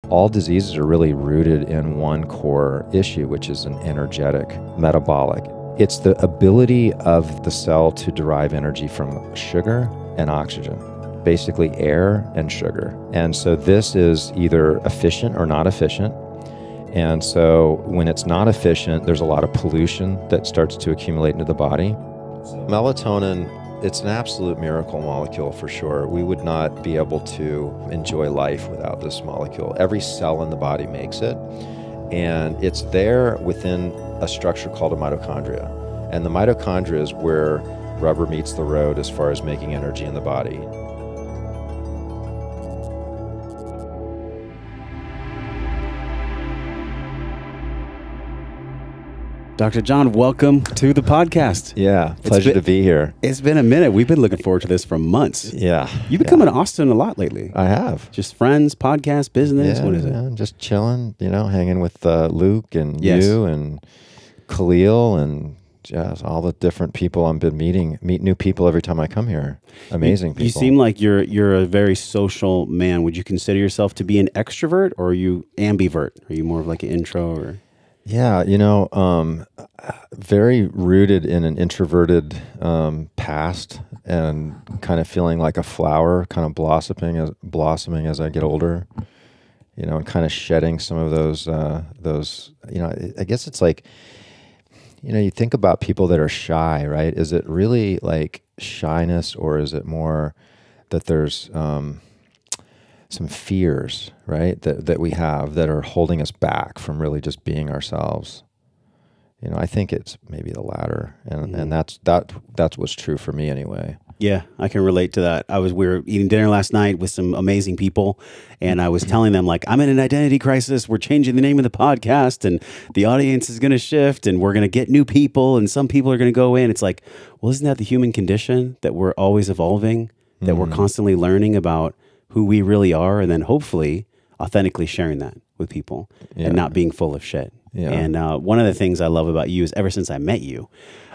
All diseases are really rooted in one core issue, which is an energetic metabolic. It's the ability of the cell to derive energy from sugar and oxygen, basically air and sugar. And so this is either efficient or not efficient. And so when it's not efficient, there's a lot of pollution that starts to accumulate into the body. Melatonin, it's an absolute miracle molecule for sure. We would not be able to enjoy life without this molecule. Every cell in the body makes it, and it's there within a structure called a mitochondria. And the mitochondria is where rubber meets the road as far as making energy in the body. Dr. John, welcome to the podcast. Yeah, pleasure to be here. It's been a minute. We've been looking forward to this for months. Yeah. You've been coming to Austin a lot lately. I have. Just friends, podcast, business. Yeah, what is it? Yeah, just chilling, hanging with Luke and you and Khalil and just all the different people I've been meet new people every time I come here. Amazing people. You seem like you're a very social man. Would you consider yourself to be an extrovert, or are you ambivert? Are you more of like an intro or? Yeah, very rooted in an introverted past, and kind of feeling like a flower, kind of blossoming as I get older, and kind of shedding some of those, I guess it's like, you think about people that are shy, right? Is it really like shyness, or is it more that there's some fears, right, that we have that are holding us back from really just being ourselves? I think it's maybe the latter, and that's what's true for me anyway. Yeah, I can relate to that. We were eating dinner last night with some amazing people, and I was telling them, like, I'm in an identity crisis. We're changing the name of the podcast, and the audience is going to shift, and we're going to get new people, and some people are going to go in. It's like, well, isn't that the human condition, that we're always evolving, that we're constantly learning about who we really are, and then hopefully authentically sharing that with people and not being full of shit. Yeah. And one of the things I love about you is ever since I met you,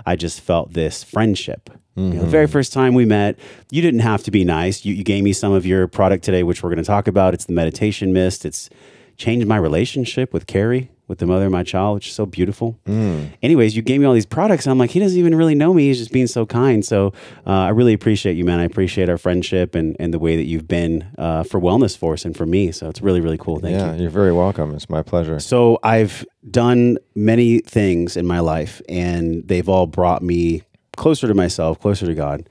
I just felt this friendship. The very first time we met, you didn't have to be nice. You gave me some of your product today, which we're going to talk about. It's the meditation mist. It's changed my relationship with Carrie, with the mother of my child, which is so beautiful. Anyways, you gave me all these products. And I'm like, he doesn't even really know me. He's just being so kind. So I really appreciate you, man. I appreciate our friendship and the way that you've been for Wellness Force and for me. So it's really, really cool. Thank you. Yeah, you're very welcome. It's my pleasure. So I've done many things in my life, and they've all brought me closer to myself, closer to God,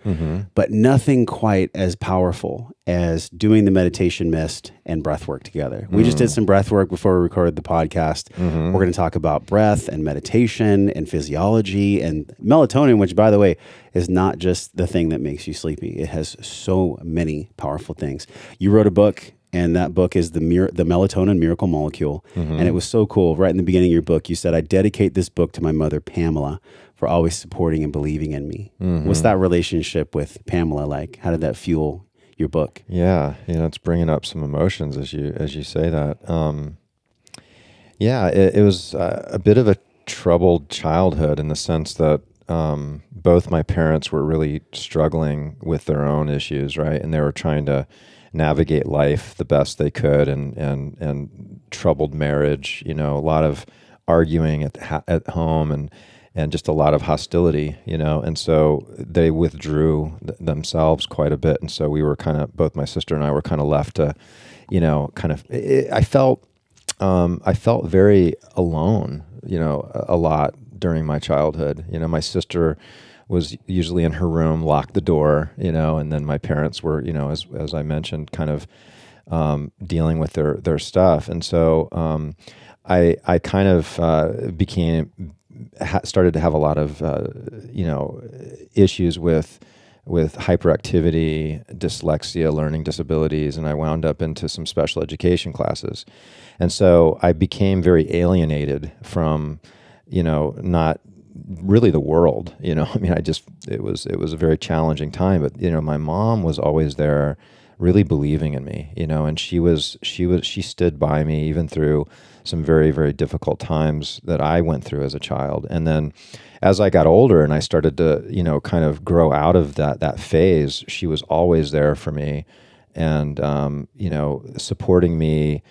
but nothing quite as powerful as doing the meditation mist and breath work together. We just did some breath work before we recorded the podcast. We're going to talk about breath and meditation and physiology and melatonin, which, by the way, is not just the thing that makes you sleepy. It has so many powerful things. You wrote a book, and that book is the Melatonin Miracle Molecule. And it was so cool. Right in the beginning of your book, you said, I dedicate this book to my mother, Pamela, for always supporting and believing in me. What's that relationship with Pamela like? How did that fuel your book? Yeah, it's bringing up some emotions as you say that. It was a bit of a troubled childhood, in the sense that both my parents were really struggling with their own issues, right? And they were trying to navigate life the best they could, and troubled marriage, a lot of arguing at home, and just a lot of hostility, and so they withdrew themselves quite a bit. And so we were both my sister and I were kind of left to, I felt very alone, a lot during my childhood. My sister was usually in her room, locked the door, and then my parents were, as I mentioned, kind of dealing with their stuff. And so I kind of started to have a lot of, issues with hyperactivity, dyslexia, learning disabilities, and I wound up into some special education classes. And so I became very alienated from, not really the world, I mean, it was a very challenging time, but, my mom was always there, really believing in me, and she stood by me even through some very, very difficult times that I went through as a child. And then as I got older and I started to, kind of grow out of that phase, she was always there for me, and, supporting me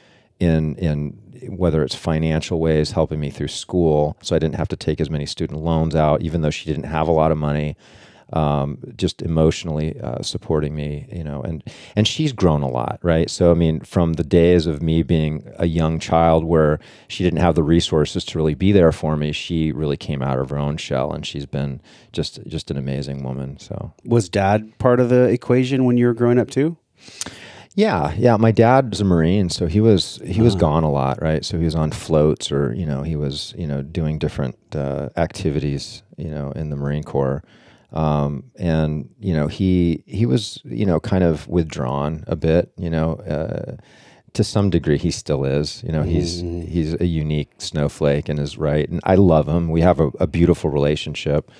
in whether it's financial ways, helping me through school, so I didn't have to take as many student loans out, even though she didn't have a lot of money. Just emotionally supporting me, and she's grown a lot, right? So, I mean, from the days of me being a young child where she didn't have the resources to really be there for me, she really came out of her own shell, and she's been just an amazing woman. So, was Dad part of the equation when you were growing up too? Yeah. My dad was a Marine, so he was gone a lot, right? So he was on floats, or he was doing different activities, in the Marine Corps. And he was, kind of withdrawn a bit, to some degree. He still is, he's a unique snowflake in his right. And I love him. We have a beautiful relationship.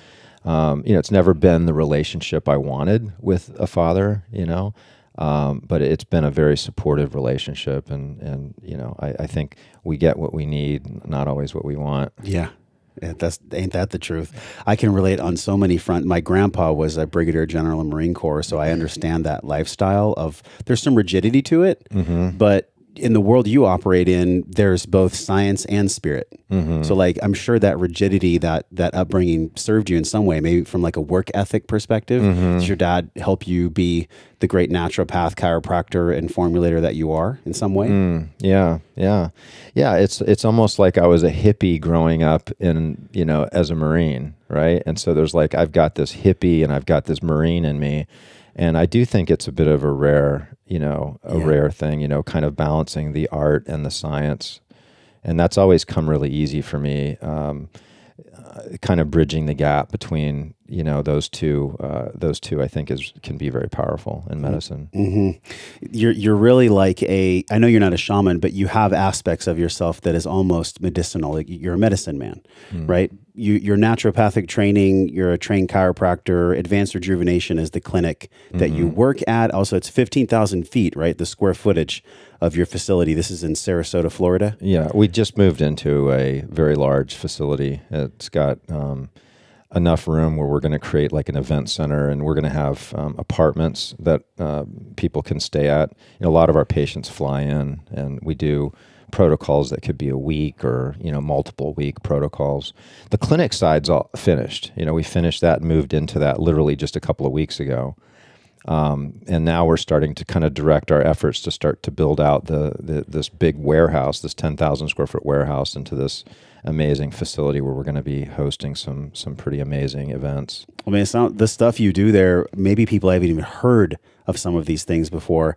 It's never been the relationship I wanted with a father, but it's been a very supportive relationship. And I think we get what we need, not always what we want. Yeah. Yeah, ain't that the truth? I can relate on so many fronts. My grandpa was a brigadier general in the Marine Corps, so I understand that lifestyle of, there's some rigidity to it, but in the world you operate in, there's both science and spirit. So like, I'm sure that rigidity, that upbringing served you in some way, maybe from like a work ethic perspective. Does your dad help you be the great naturopath, chiropractor, and formulator that you are in some way? Yeah. It's almost like I was a hippie growing up in, as a Marine, right? And so there's like, I've got this hippie and I've got this Marine in me. And I do think it's a bit of a rare, rare thing, kind of balancing the art and the science. And that's always come really easy for me, kind of bridging the gap between, those two, I think can be very powerful in medicine. You're really like I know you're not a shaman, but you have aspects of yourself that is almost medicinal. Like you're a medicine man, right? Your naturopathic training, you're a trained chiropractor. Advanced Rejuvenation is the clinic that you work at. Also, it's 15,000 feet, right? The square footage of your facility. This is in Sarasota, Florida. Yeah, we just moved into a very large facility. It's got enough room where we're going to create like an event center, and we're going to have apartments that people can stay at. A lot of our patients fly in, and we do protocols that could be a week or multiple week protocols. The clinic side's all finished. We finished that and moved into that literally just a couple of weeks ago. And now we're starting to kind of direct our efforts to start to build out this big warehouse, this 10,000 square foot warehouse, into this amazing facility where we're going to be hosting some pretty amazing events. I mean, the stuff you do there, maybe people haven't even heard of some of these things before.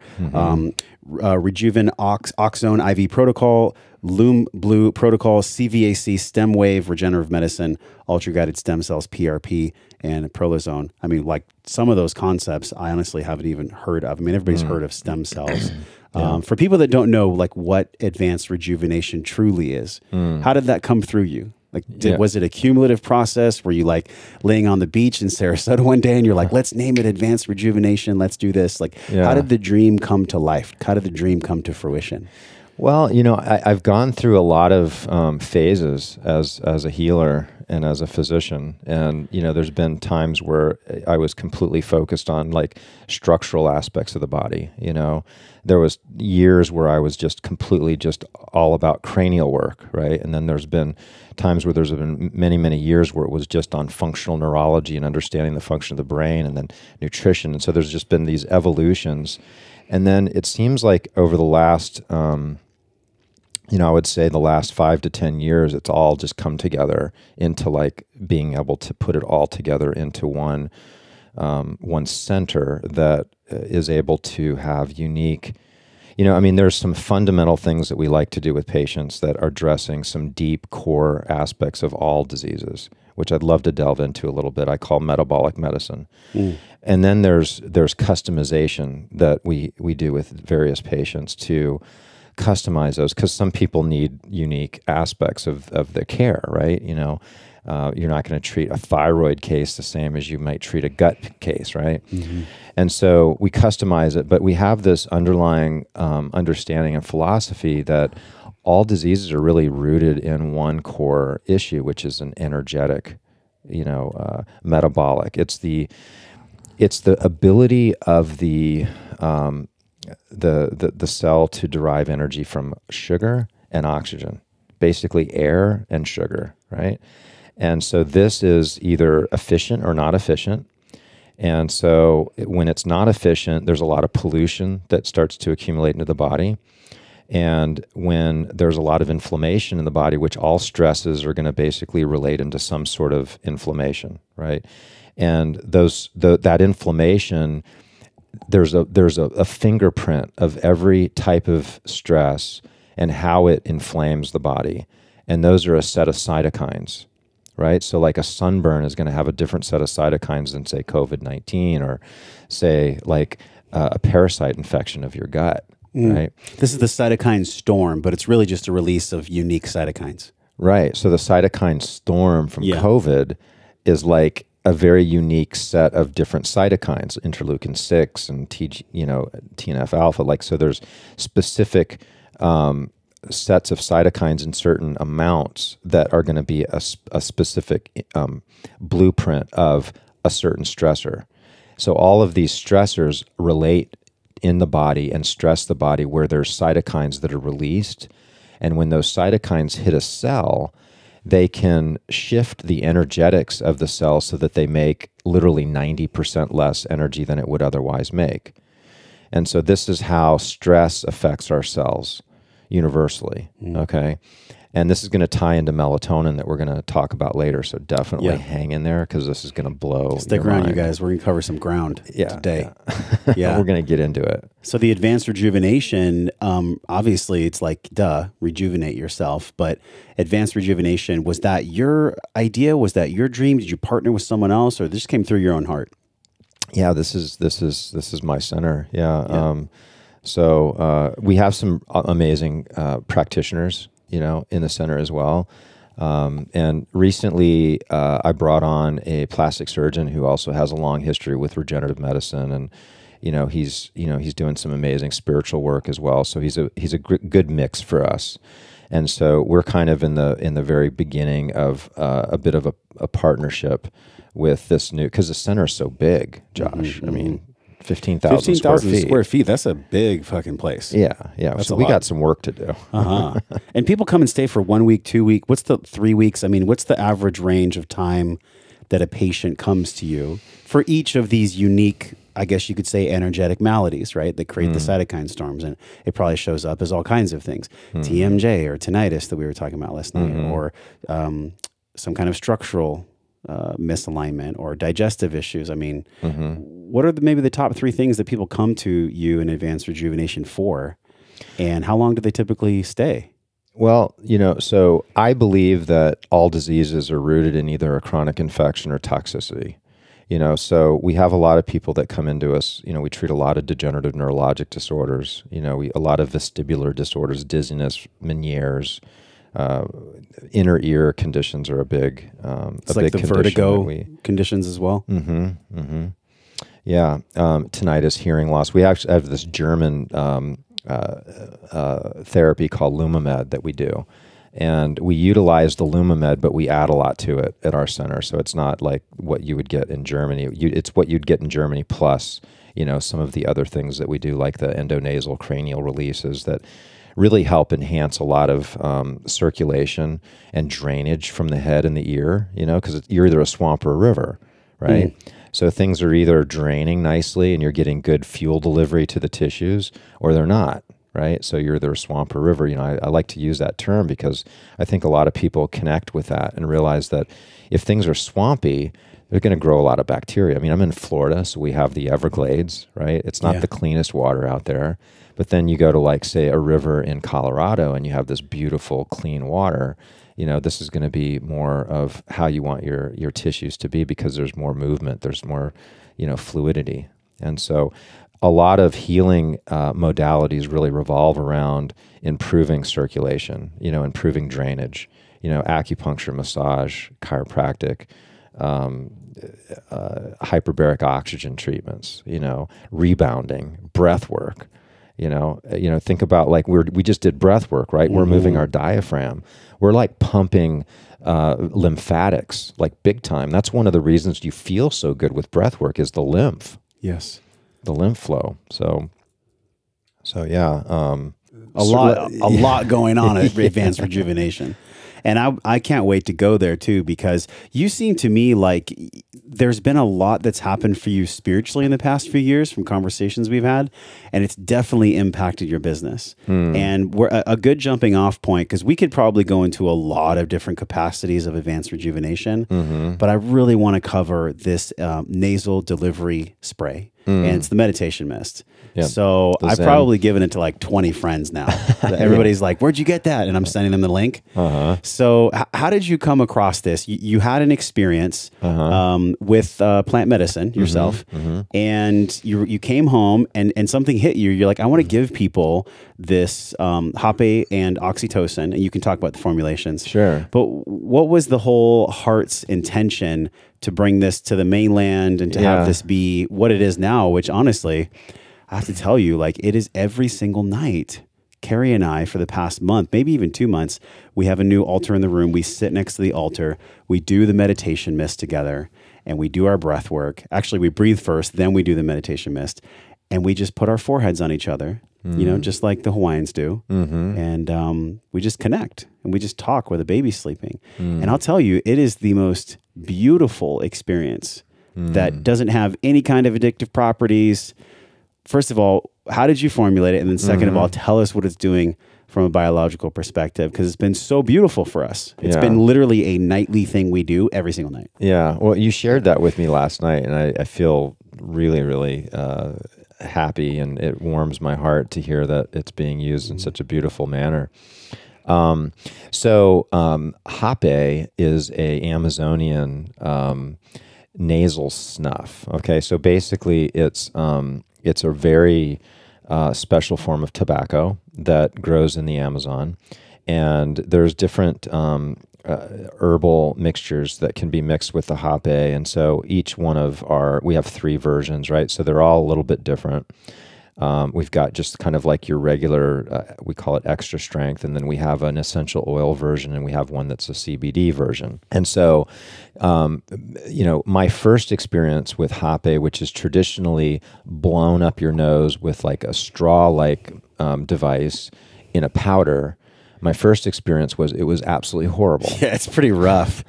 Rejuven Oxone IV protocol, Lume Blue protocol, CVAC stem wave, regenerative medicine, ultra-guided stem cells, PRP, and prolozone. I mean, like some of those concepts I honestly haven't even heard of. I mean, everybody's heard of stem cells. For people that don't know like what advanced rejuvenation truly is, how did that come through you? Like, was it a cumulative process? Were you like laying on the beach in Sarasota one day and you're like, let's name it Advanced Rejuvenation, let's do this? Like, how did the dream come to life? How did the dream come to fruition? Well, I've gone through a lot of phases as a healer and as a physician. And, there's been times where I was completely focused on like structural aspects of the body. There was years where I was just completely just all about cranial work, right? And then there's been times where there's been many, many years where it was just on functional neurology and understanding the function of the brain, and then nutrition. And so there's just been these evolutions. And then it seems like over the last, I would say the last 5 to 10 years, it's all just come together into like being able to put it all together into one center that is able to have unique, there's some fundamental things that we like to do with patients that are addressing some deep core aspects of all diseases, which I'd love to delve into a little bit. I call metabolic medicine. And then there's customization that we do with various patients to customize those, because some people need unique aspects of the care, right? You're not going to treat a thyroid case the same as you might treat a gut case, right? And so we customize it, but we have this underlying understanding and philosophy that all diseases are really rooted in one core issue, which is an energetic, metabolic. It's the ability of the the cell to derive energy from sugar and oxygen, basically air and sugar, right? And so this is either efficient or not efficient. And so when it's not efficient, there's a lot of pollution that starts to accumulate into the body. And when there's a lot of inflammation in the body, which all stresses are going to basically relate into some sort of inflammation, right? And that inflammation, there's a fingerprint of every type of stress and how it inflames the body. And those are a set of cytokines, right? So like a sunburn is going to have a different set of cytokines than, say, COVID-19, or say like a parasite infection of your gut, right? This is the cytokine storm, but it's really just a release of unique cytokines. Right. So the cytokine storm from COVID is like a very unique set of different cytokines, interleukin 6 and TNF alpha. Like, so there's specific sets of cytokines in certain amounts that are going to be a specific blueprint of a certain stressor. So all of these stressors relate in the body and stress the body where there's cytokines that are released. And when those cytokines hit a cell, they can shift the energetics of the cell so that they make literally 90% less energy than it would otherwise make. And so this is how stress affects our cells universally, okay? And this is going to tie into melatonin that we're going to talk about later. So definitely hang in there, because this is going to blow. Stick around, mind. You guys. We're going to cover some ground today. Yeah. We're going to get into it. So the advanced rejuvenation, obviously it's like, rejuvenate yourself. But advanced rejuvenation, was that your idea? Was that your dream? Did you partner with someone else, or this came through your own heart? Yeah, this is my center. Yeah. So we have some amazing practitioners, in the center as well. And recently I brought on a plastic surgeon who also has a long history with regenerative medicine, and he's doing some amazing spiritual work as well. So he's a good mix for us. And so we're kind of in the very beginning of a bit of a partnership with this new, because the center is so big, Josh. I mean, 15,000 square feet. That's a big fucking place. Yeah. So we got some work to do. And people come and stay for 1 week, 2 weeks. What's the 3 weeks? I mean, what's the average range of time that a patient comes to you for each of these unique, I guess you could say, energetic maladies, right? That create the cytokine storms. And it probably shows up as all kinds of things. TMJ or tinnitus that we were talking about last night, or some kind of structural misalignment or digestive issues. I mean, what are maybe the top 3 things that people come to you in advanced rejuvenation for, and how long do they typically stay? Well, so I believe that all diseases are rooted in either a chronic infection or toxicity. So we have a lot of people that come into us. We treat a lot of degenerative neurologic disorders. A lot of vestibular disorders, dizziness, Meniere's. Inner ear conditions are a big, it's like the vertigo conditions as well. Yeah, tinnitus, hearing loss. We actually have this German therapy called Lumamed that we do, and we utilize the Lumamed, but we add a lot to it at our center. So it's not like what you would get in Germany. It's what you'd get in Germany plus, some of the other things that we do, like the endonasal cranial releases that really help enhance a lot of circulation and drainage from the head and the ear, because you're either a swamp or a river, right? So things are either draining nicely and you're getting good fuel delivery to the tissues, or they're not, right? So you're either a swamp or river. I like to use that term because I think a lot of people connect with that and realize that if things are swampy, they're going to grow a lot of bacteria. I mean, I'm in Florida, so we have the Everglades, right? It's not the cleanest water out there. But then you go to, like, say, a river in Colorado and you have this beautiful, clean water. This is going to be more of how you want your tissues to be, because there's more movement, there's more, fluidity. And so a lot of healing modalities really revolve around improving circulation, improving drainage, acupuncture, massage, chiropractic, hyperbaric oxygen treatments, rebounding, breath work. Think about, like, we just did breath work, right? We're moving our diaphragm. We're like pumping lymphatics, like, big time. That's one of the reasons you feel so good with breath work, is the lymph. Yes. The lymph flow. So So yeah, a lot going on at Advanced Rejuvenation. And I can't wait to go there too, because you seem to me like there's been a lot that's happened for you spiritually in the past few years from conversations we've had, and it's definitely impacted your business. And we're a good jumping off point, because we could probably go into a lot of different capacities of Advanced Rejuvenation, but I really want to cover this nasal delivery spray. And it's the meditation mist. Yep. So I've probably given it to like 20 friends now. Everybody's like, where'd you get that? And I'm sending them the link. So how did you come across this? You had an experience with plant medicine yourself, and you came home and something hit you. You're like, I want to give people this Hapé and oxytocin, and you can talk about the formulations. Sure. But what was the whole heart's intention to bring this to the mainland and to have this be what it is now, which honestly, I have to tell you, like, it is every single night. Carrie and I, for the past month, maybe even 2 months, we have a new altar in the room. We sit next to the altar. We do the meditation mist together, and we do our breath work. Actually, we breathe first, then we do the meditation mist, and we just put our foreheads on each other, you know, just like the Hawaiians do. And we just connect, and we just talk while the baby's sleeping. And I'll tell you, it is the most beautiful experience that doesn't have any kind of addictive properties. First of all, how did you formulate it? And then second of all, tell us what it's doing from a biological perspective, because it's been so beautiful for us. It's been literally a nightly thing we do every single night. Yeah. Well, you shared that with me last night, and I feel really, really happy, and it warms my heart to hear that it's being used in such a beautiful manner. Hapé is a Amazonian nasal snuff. Okay, so basically it's a very special form of tobacco that grows in the Amazon, and there's different herbal mixtures that can be mixed with the Hapé, and so each one of we have 3 versions, right? So they're all a little bit different. We've got just kind of like your regular, we call it extra strength, and then we have an essential oil version, and we have one that's a CBD version. And so, you know, my first experience with Hapé, which is traditionally blown up your nose with like a straw-like device in a powder, my first experience was, it was absolutely horrible. Yeah, it's pretty rough.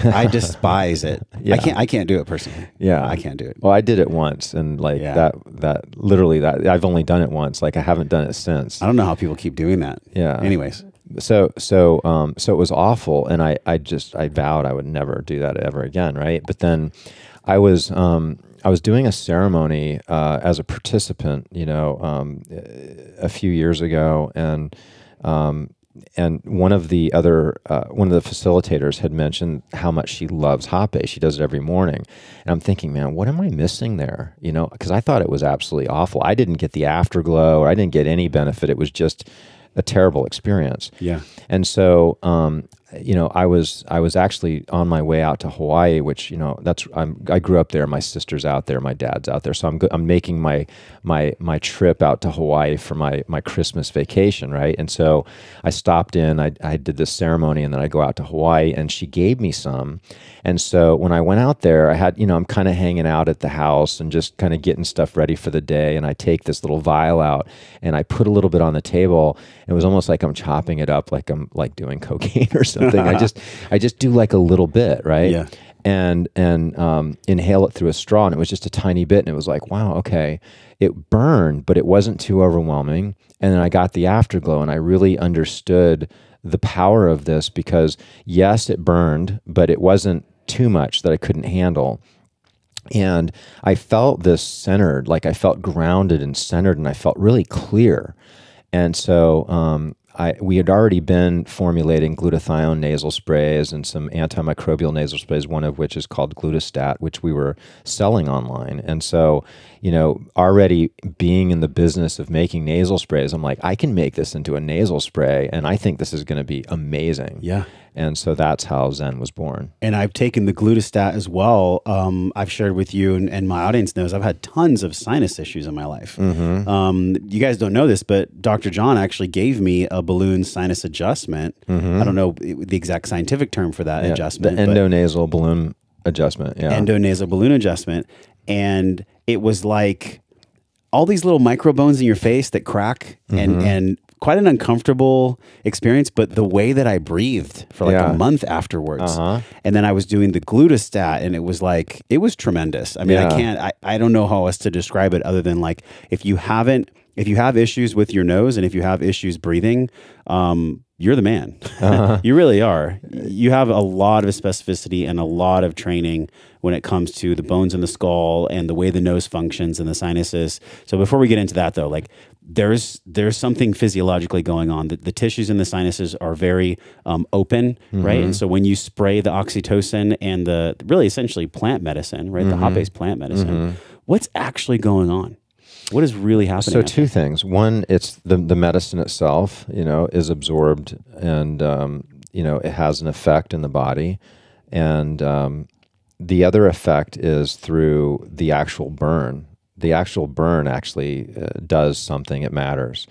I despise it. Yeah. I can't do it personally. Yeah, I can't do it. Well, I did it once, and like that literally I've only done it once. Like I haven't done it since. I don't know how people keep doing that. Yeah. Anyways. So it was awful, and I vowed I would never do that ever again. Right. But then I was doing a ceremony as a participant, you know, a few years ago, and one of the facilitators had mentioned how much she loves Hapé. She does it every morning. And I'm thinking, man, what am I missing there? You know, because I thought it was absolutely awful. I didn't get the afterglow, or I didn't get any benefit. It was just a terrible experience. Yeah. And so, you know, I was actually on my way out to Hawaii, which, you know, I grew up there. My sister's out there, my dad's out there. So I'm making my trip out to Hawaii for my Christmas vacation. Right. And so I stopped in, I did this ceremony, and then I go out to Hawaii, and she gave me some. And so when I went out there, I had, you know, I'm kind of hanging out at the house and just kind of getting stuff ready for the day. And I take this little vial out, and I put a little bit on the table. It was almost like I'm chopping it up, like I'm like doing cocaine or something. I just do like a little bit, right? Yeah. And inhale it through a straw, and it was just a tiny bit, and it was like, wow, okay. It burned, but it wasn't too overwhelming. And then I got the afterglow, and I really understood the power of this, because yes, it burned, but it wasn't too much that I couldn't handle. And I felt this centered, like I felt grounded and centered, and I felt really clear. And so we had already been formulating glutathione nasal sprays and some antimicrobial nasal sprays, one of which is called Glutastat, which we were selling online. And so, you know, already being in the business of making nasal sprays, I'm like, I can make this into a nasal spray, and I think this is going to be amazing. Yeah. And so that's how Zen was born. And I've taken the Glutastat as well. I've shared with you, and my audience knows, I've had tons of sinus issues in my life. You guys don't know this, but Dr. John actually gave me a balloon sinus adjustment. I don't know the exact scientific term for that adjustment. The endonasal balloon adjustment. Yeah. Endonasal balloon adjustment. And it was like all these little micro bones in your face that crack and quite an uncomfortable experience, but the way that I breathed for like a month afterwards, and then I was doing the glutastat, and it was tremendous. I mean, I don't know how else to describe it other than like, if you have issues with your nose and if you have issues breathing, you're the man. You really are. You have a lot of specificity and a lot of training when it comes to the bones in the skull and the way the nose functions and the sinuses. So before we get into that though, like there's something physiologically going on. The tissues in the sinuses are very open, right? And so when you spray the oxytocin and the really essentially plant medicine, right? The Hapé's plant medicine, what's actually going on? What is really happening? So two things. One, it's the medicine itself, is absorbed and, it has an effect in the body. And the other effect is through the actual burn. The actual burn actually does something. It matters.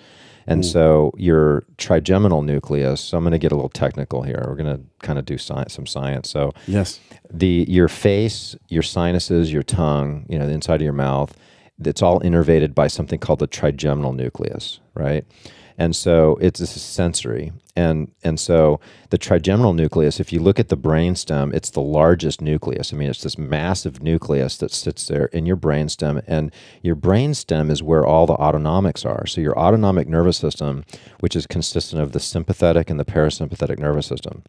And so your trigeminal nucleus, so I'm going to get a little technical here. We're going to kind of do some science. So yes, your face, your sinuses, your tongue, the inside of your mouth, it's all innervated by something called the trigeminal nucleus, right? And so it's sensory. And so the trigeminal nucleus, if you look at the brainstem, it's the largest nucleus. I mean, it's this massive nucleus that sits there in your brainstem, and your brainstem is where all the autonomics are. So your autonomic nervous system, which is consistent of the sympathetic and the parasympathetic nervous system.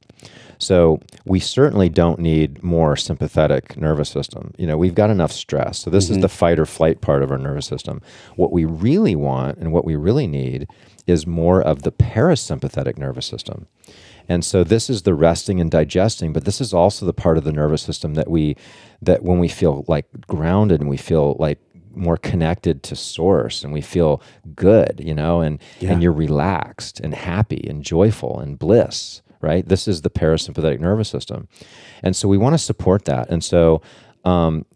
So we certainly don't need more sympathetic nervous system. We've got enough stress. So this is the fight or flight part of our nervous system. What we really want and what we really need is more of the parasympathetic nervous system. And so this is the resting and digesting, but this is also the part of the nervous system that when we feel like grounded and we feel like more connected to source and we feel good, and you're relaxed and happy and joyful and bliss, right? This is the parasympathetic nervous system. And so we want to support that. And so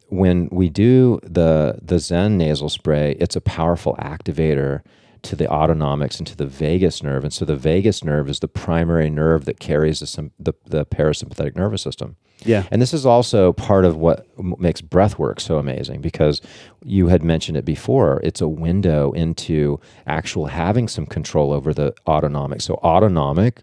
when we do the Zen nasal spray, it's a powerful activator to the autonomics and to the vagus nerve. And so the vagus nerve is the primary nerve that carries the parasympathetic nervous system. Yeah. And this is also part of what makes breathwork so amazing, because you had mentioned it before. It's a window into actual having some control over the autonomic. So autonomic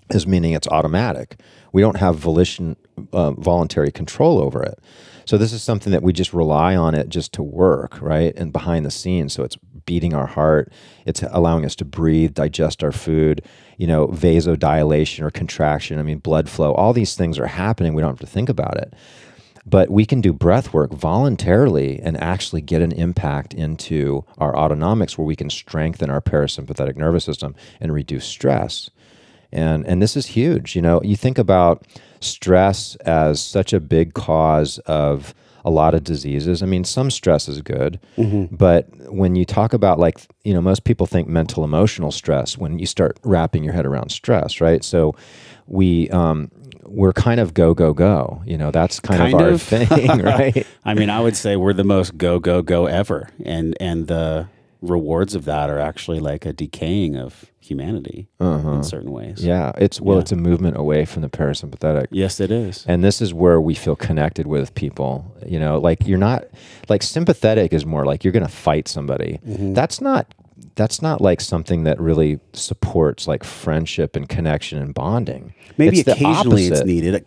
is meaning it's automatic. We don't have voluntary control over it. So this is something that we just rely on it just to work, right? And behind the scenes. So it's beating our heart. It's allowing us to breathe, digest our food, vasodilation or contraction. I mean, blood flow, all these things are happening. We don't have to think about it. But we can do breath work voluntarily and actually get an impact into our autonomics where we can strengthen our parasympathetic nervous system and reduce stress. And this is huge. You think about stress as such a big cause of a lot of diseases. I mean, some stress is good, but when you talk about most people think mental emotional stress when you start wrapping your head around stress, right? So we're kind of go, go, go. That's kind of our thing, right? I mean, I would say we're the most go, go, go ever. And the rewards of that are actually like a decaying of humanity in certain ways. Yeah, it's a movement away from the parasympathetic. Yes, it is. And this is where we feel connected with people. You're not like sympathetic is more like you're going to fight somebody. That's not like something that really supports like friendship and connection and bonding. Maybe occasionally it's needed,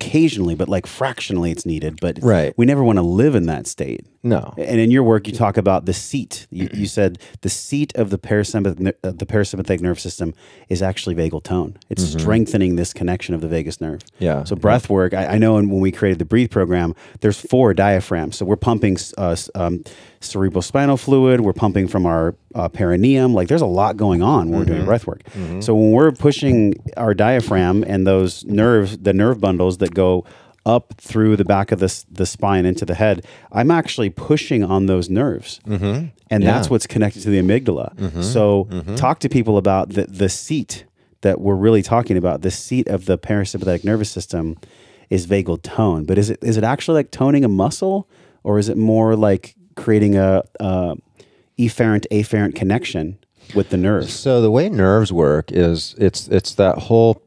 but like fractionally it's needed. But we never want to live in that state. No. And in your work, you talk about the seat. You said the seat of the parasympathetic nerve system is actually vagal tone. It's strengthening this connection of the vagus nerve. Yeah. So breath work, I know when we created the Breathe program, there's 4 diaphragms. So we're pumping cerebrospinal fluid. We're pumping from our perineum. Like there's a lot going on when we're doing breath work. So when we're pushing our diaphragm and those nerves, the nerve bundles that go up through the back of the spine into the head, I'm actually pushing on those nerves. And that's what's connected to the amygdala. So talk to people about the seat that we're really talking about. The seat of the parasympathetic nervous system is vagal tone. But is it actually like toning a muscle, or is it more like creating a efferent-afferent connection with the nerves? So the way nerves work is it's that whole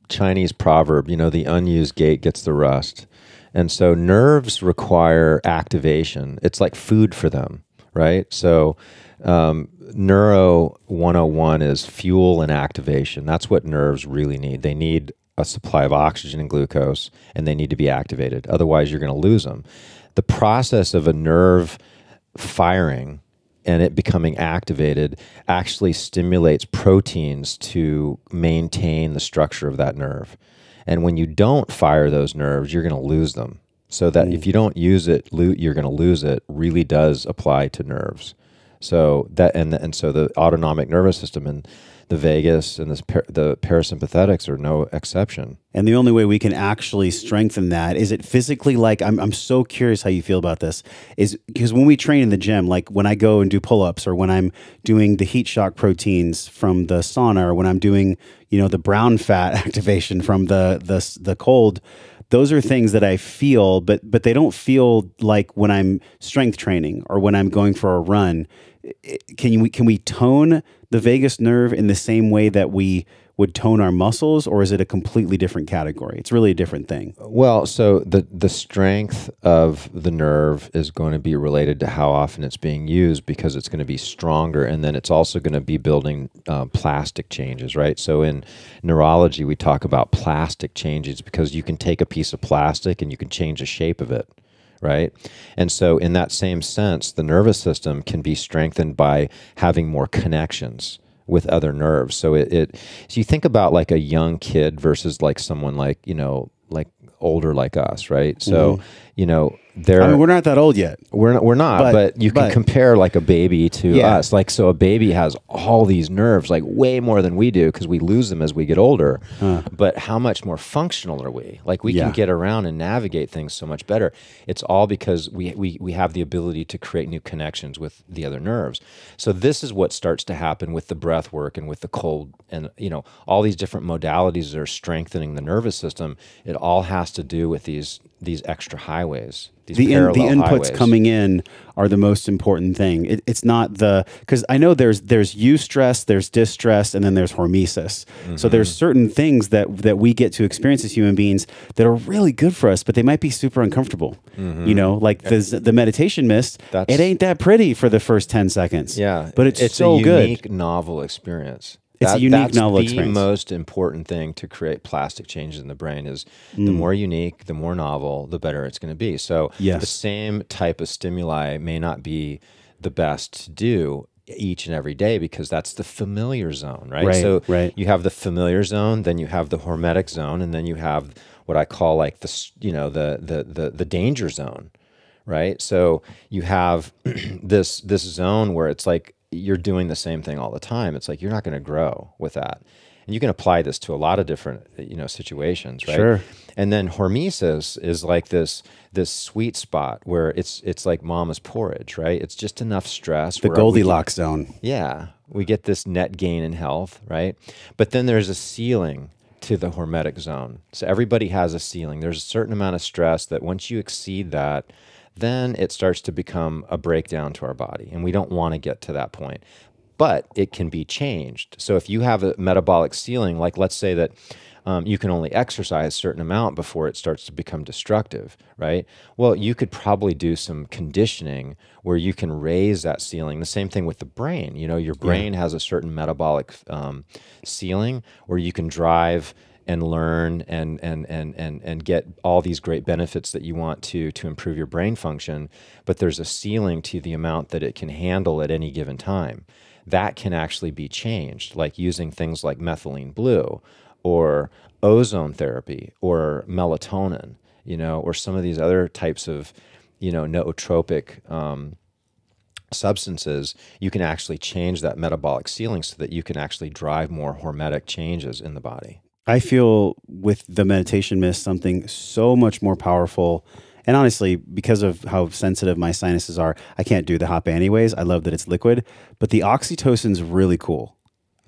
Chinese proverb, the unused gate gets the rust. And so nerves require activation. It's like food for them, right? So Neuro 101 is fuel and activation. That's what nerves really need. They need a supply of oxygen and glucose, and they need to be activated. Otherwise, you're going to lose them. The process of a nerve firing and it becoming activated actually stimulates proteins to maintain the structure of that nerve. And when you don't fire those nerves, you're going to lose them. So that if you don't use it, you're going to lose it really does apply to nerves. So that and so the autonomic nervous system and the vagus and the parasympathetics are no exception. And the only way we can actually strengthen that is it physically. Like I'm so curious how you feel about this. Is because when we train in the gym, like when I go and do pull-ups, or when I'm doing the heat shock proteins from the sauna, or when I'm doing the brown fat activation from the cold. Those are things that I feel, but they don't feel like when I'm strength training or when I'm going for a run. Can we tone the vagus nerve in the same way that we would tone our muscles, or is it a completely different category? It's really a different thing. Well, so the strength of the nerve is going to be related to how often it's being used, because it's going to be stronger, and then it's also going to be building plastic changes, right? So in neurology, we talk about plastic changes because you can take a piece of plastic and you can change the shape of it. Right. And so in that same sense, the nervous system can be strengthened by having more connections with other nerves. So so you think about like a young kid versus like someone like older like us, right? So, we're not that old yet. We're not, but you can compare like a baby to us. Like, so a baby has all these nerves, like way more than we do, because we lose them as we get older. But how much more functional are we? Like we can get around and navigate things so much better. It's all because we have the ability to create new connections with the other nerves. So this is what starts to happen with the breath work and with the cold and, all these different modalities that are strengthening the nervous system. It all has to do with these extra highways. The inputs highways coming in are the most important thing. It's not because I know there's eustress, there's distress, and then there's hormesis. So there's certain things that we get to experience as human beings that are really good for us, but they might be super uncomfortable. Like the meditation mist. It ain't that pretty for the first 10 seconds. Yeah, but it's so a unique, good. Novel experience. It's a unique, novel experience. The most important thing to create plastic changes in the brain is the more unique, the more novel, the better it's going to be. So the same type of stimuli may not be the best to do each and every day, because that's the familiar zone, right? So you have the familiar zone, then you have the hormetic zone, and then you have what I call like the danger zone, right? So you have this zone where it's like you're doing the same thing all the time. It's like you're not going to grow with that. And you can apply this to a lot of different, situations, right? Sure. And then hormesis is like this sweet spot where it's like mama's porridge, right? It's just enough stress. The Goldilocks zone. Yeah. We get this net gain in health, right? But then there's a ceiling to the hormetic zone. So everybody has a ceiling. There's a certain amount of stress that once you exceed that, then it starts to become a breakdown to our body. And we don't want to get to that point. But it can be changed. So if you have a metabolic ceiling, like let's say that you can only exercise a certain amount before it starts to become destructive, right? Well, you could probably do some conditioning where you can raise that ceiling. The same thing with the brain. Your brain has a certain metabolic ceiling where you can drive and learn and get all these great benefits that you want to improve your brain function, but there's a ceiling to the amount that it can handle at any given time. That can actually be changed, like using things like methylene blue or ozone therapy or melatonin, or some of these other types of, nootropic substances. You can actually change that metabolic ceiling so that you can actually drive more hormetic changes in the body. I feel with the meditation mist something so much more powerful. And honestly, because of how sensitive my sinuses are, I can't do the Hapé anyways. I love that it's liquid, but the oxytocin's really cool.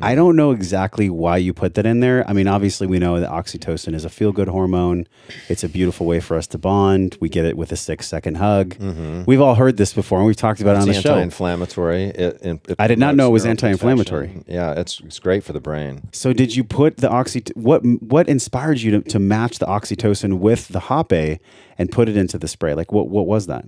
I don't know exactly why you put that in there. I mean, obviously we know that oxytocin is a feel-good hormone. It's a beautiful way for us to bond. We get it with a 6-second hug. We've all heard this before, and we've talked about it on the show. Anti-inflammatory. I did not know it was anti-inflammatory. Yeah, it's great for the brain. So did you put the what inspired you to match the oxytocin with the Hapé and put it into the spray? Like what was that?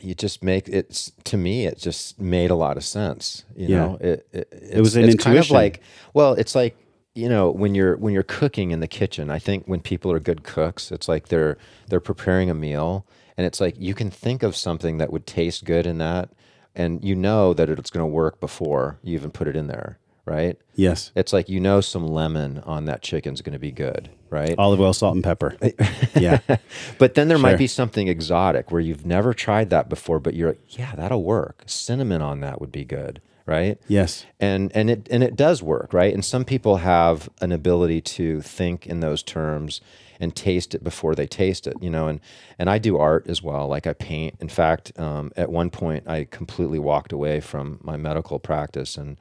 you just make it, to me, it just made a lot of sense. You Yeah. know, It was an it's intuition. kind of like, well, it's like, you know, when you're cooking in the kitchen, I think when people are good cooks, it's like they're preparing a meal, and it's like you can think of something that would taste good in that, and you know that it's going to work before you even put it in there, right? Yes. It's like, you know, some lemon on that chicken's going to be good, right? Olive oil, salt, and pepper. Yeah. But then there Sure. might be something exotic where you've never tried that before, but you're like, yeah, that'll work. Cinnamon on that would be good, right? Yes. And it does work, right? And some people have an ability to think in those terms and taste it before they taste it, you know. And I do art as well, like I paint. In fact, at one point, I completely walked away from my medical practice and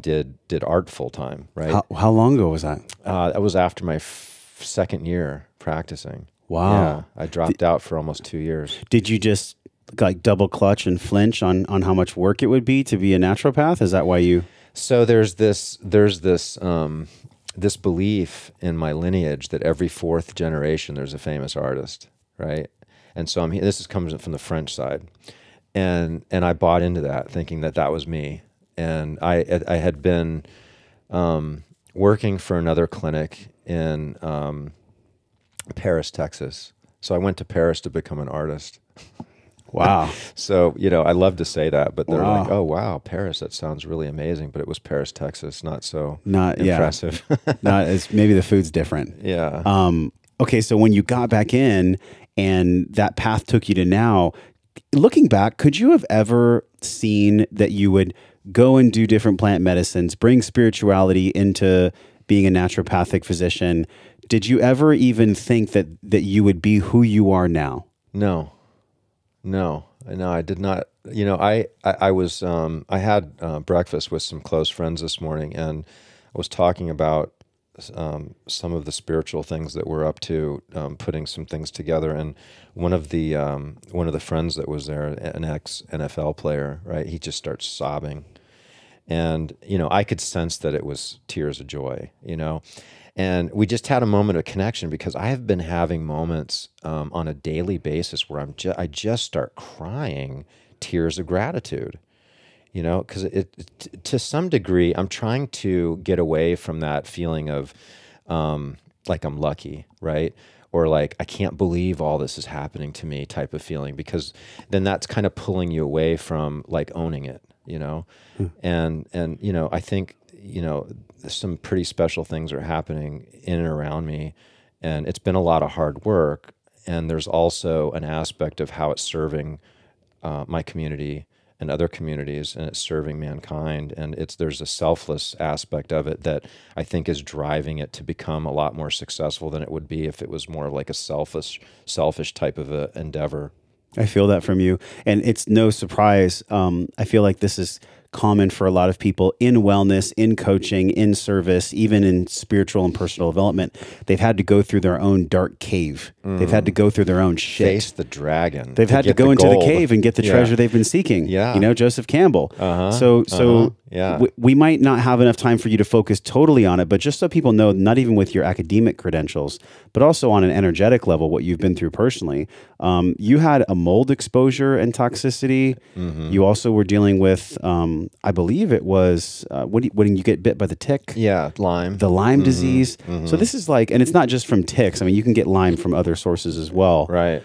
did art full time, right? How long ago was that? That was after my second year practicing. Wow. Yeah, I dropped out for almost 2 years. Did you just like double clutch and flinch on how much work it would be to be a naturopath? Is that why you? So there's this belief in my lineage that every fourth generation there's a famous artist, right? And so this comes from the French side, and I bought into that, thinking that was me. And I had been working for another clinic in Paris, Texas. So I went to Paris to become an artist. Wow. So, you know, I love to say that, but they're Wow. like, oh, wow, Paris, that sounds really amazing. But it was Paris, Texas, not so Not impressive. Yeah. Not as maybe the food's different. Yeah. Okay, so when you got back in and that path took you to now, looking back, could you have ever seen that you would go and do different plant medicines, bring spirituality into being a naturopathic physician? Did you ever even think that you would be who you are now? No, I did not. You know, I was, I had breakfast with some close friends this morning, and I was talking about some of the spiritual things that we're up to, putting some things together. And one of the friends that was there, an ex-NFL player, right? He just starts sobbing. And, you know, I could sense that it was tears of joy, you know. And we just had a moment of connection, because I have been having moments on a daily basis where I just start crying tears of gratitude, you know, because to some degree, I'm trying to get away from that feeling of like I'm lucky, right? Or like, I can't believe all this is happening to me type of feeling, because then that's kind of pulling you away from like owning it, you know? And, you know, I think, you know, some pretty special things are happening in and around me, and it's been a lot of hard work. And there's also an aspect of how it's serving my community and other communities, and it's serving mankind. And there's a selfless aspect of it that I think is driving it to become a lot more successful than it would be if it was more like a selfish type of a endeavor. I feel that from you. And it's no surprise. I feel like this is common for a lot of people in wellness, in coaching, in service, even in spiritual and personal development. They've had to go through their own dark cave. They've had to go through their own shit. Face the dragon. They've had to go into the cave and get the treasure they've been seeking. Yeah. You know, Joseph Campbell. Yeah. We might not have enough time for you to focus totally on it, but just so people know, not even with your academic credentials, but also on an energetic level, what you've been through personally. You had a mold exposure and toxicity. You also were dealing with, I believe it was, when you get bit by the tick. Yeah, Lyme. The Lyme disease. So this is like, and it's not just from ticks. I mean, you can get Lyme from other sources as well. Right.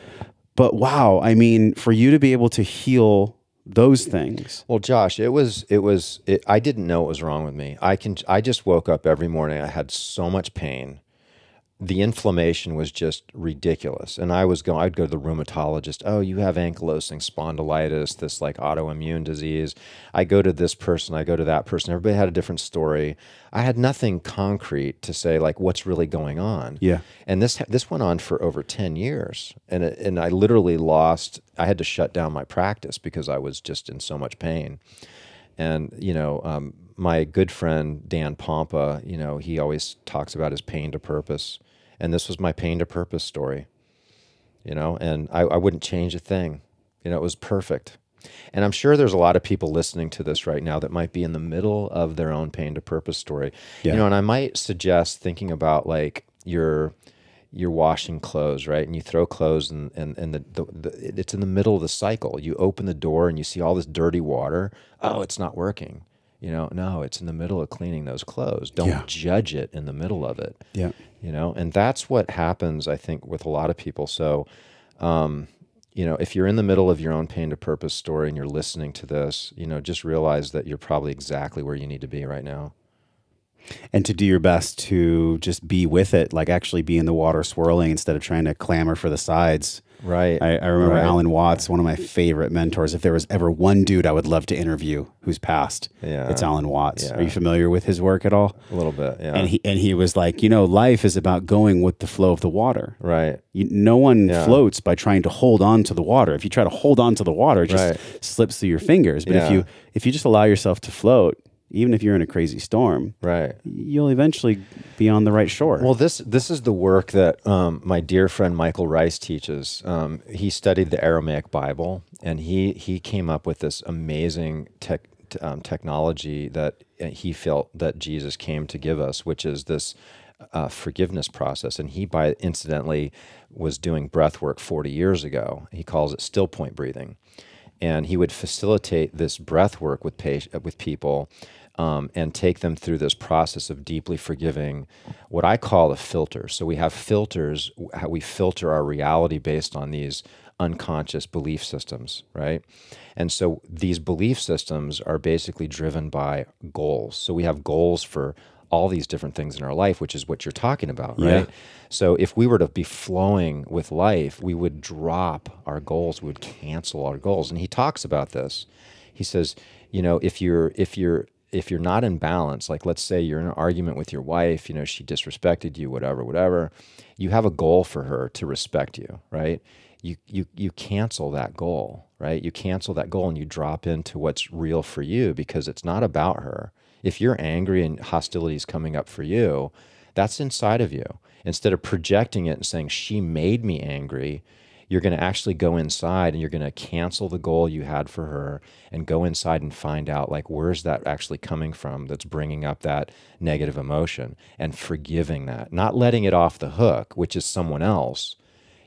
But wow, I mean, for you to be able to heal those things. Well, Josh, I didn't know what was wrong with me. I just woke up every morning. I had so much pain. The inflammation was just ridiculous. And I'd go to the rheumatologist. Oh, you have ankylosing spondylitis, this like autoimmune disease. I go to this person, I go to that person. Everybody had a different story. I had nothing concrete to say like what's really going on. Yeah. And this went on for over 10 years. And I literally I had to shut down my practice because I was just in so much pain. And, you know, my good friend, Dan Pompa, you know, he always talks about his pain to purpose. And this was my pain to purpose story, you know, and I wouldn't change a thing. You know, it was perfect. And I'm sure there's a lot of people listening to this right now that might be in the middle of their own pain to purpose story. Yeah. You know, and I might suggest thinking about like your you're washing clothes, right? And you throw clothes and it's in the middle of the cycle. You open the door and you see all this dirty water. Oh, it's not working. You know, no, it's in the middle of cleaning those clothes. Don't judge it in the middle of it. Yeah. You know, and that's what happens, I think, with a lot of people. So, you know, if you're in the middle of your own pain to purpose story and you're listening to this, you know, just realize that you're probably exactly where you need to be right now. And to do your best to just be with it, like actually be in the water swirling instead of trying to clamor for the sides. Right. I remember Alan Watts, one of my favorite mentors. If there was ever one dude I would love to interview who's passed, it's Alan Watts. Are you familiar with his work at all? A little bit, yeah. And he was like, you know, life is about going with the flow of the water. Right. No one floats by trying to hold on to the water. If you try to hold on to the water, it just slips through your fingers. But if you just allow yourself to float, even if you're in a crazy storm, you'll eventually be on the right shore. Well, this is the work that my dear friend Michael Rice teaches. He studied the Aramaic Bible, and he came up with this amazing technology that he felt that Jesus came to give us, which is this forgiveness process. And he, incidentally, was doing breath work 40 years ago. He calls it still point breathing. And he would facilitate this breath work with people and take them through this process of deeply forgiving what I call a filter. So we have filters, how we filter our reality based on these unconscious belief systems, right? And so these belief systems are basically driven by goals. So we have goals for all these different things in our life, which is what you're talking about, right? So if we were to be flowing with life, we would drop our goals, we would cancel our goals. And he talks about this. He says, you know, if you're not in balance, like let's say you're in an argument with your wife, you know, she disrespected you, whatever, you have a goal for her to respect you, right? You cancel that goal, right? You cancel that goal and you drop into what's real for you because it's not about her. If you're angry and hostility is coming up for you, that's inside of you. Instead of projecting it and saying, she made me angry, you're going to actually go inside and you're going to cancel the goal you had for her and go inside and find out, like, where's that actually coming from that's bringing up that negative emotion, and forgiving that, not letting it off the hook, which is someone else.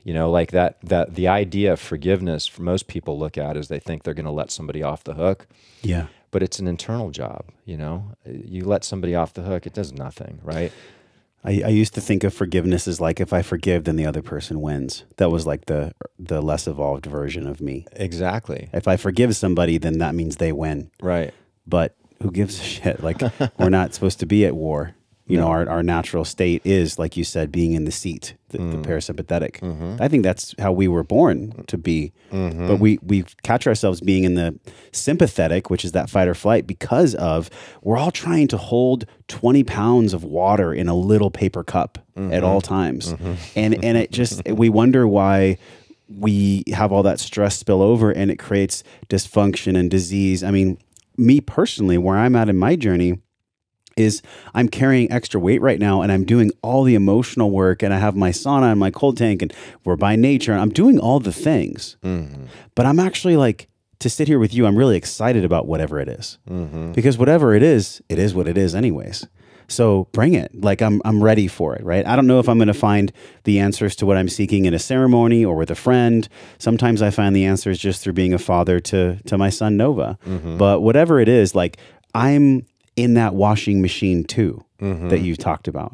You know, like that the idea of forgiveness for most people look at is they think they're going to let somebody off the hook. Yeah. But it's an internal job, you know? You let somebody off the hook, it does nothing, right? I used to think of forgiveness as like, if I forgive, then the other person wins. That was like the less evolved version of me. Exactly. If I forgive somebody, then that means they win. Right. But who gives a shit? Like, we're not supposed to be at war. You know, our natural state is, like you said, being in the seat, the parasympathetic. I think that's how we were born to be. But we catch ourselves being in the sympathetic, which is that fight or flight, because of we're all trying to hold 20 pounds of water in a little paper cup at all times. And it just, we wonder why we have all that stress spill over, and it creates dysfunction and disease. I mean, me personally, where I'm at in my journey, is I'm carrying extra weight right now, and I'm doing all the emotional work, and I have my sauna and my cold tank, and we're by nature, and I'm doing all the things. But I'm actually, like, to sit here with you, I'm really excited about whatever it is. Because whatever it is what it is anyways. So bring it. Like, I'm ready for it, right? I don't know if I'm going to find the answers to what I'm seeking in a ceremony or with a friend. Sometimes I find the answers just through being a father to my son Nova. But whatever it is, like, I'm in that washing machine too, that you've talked about.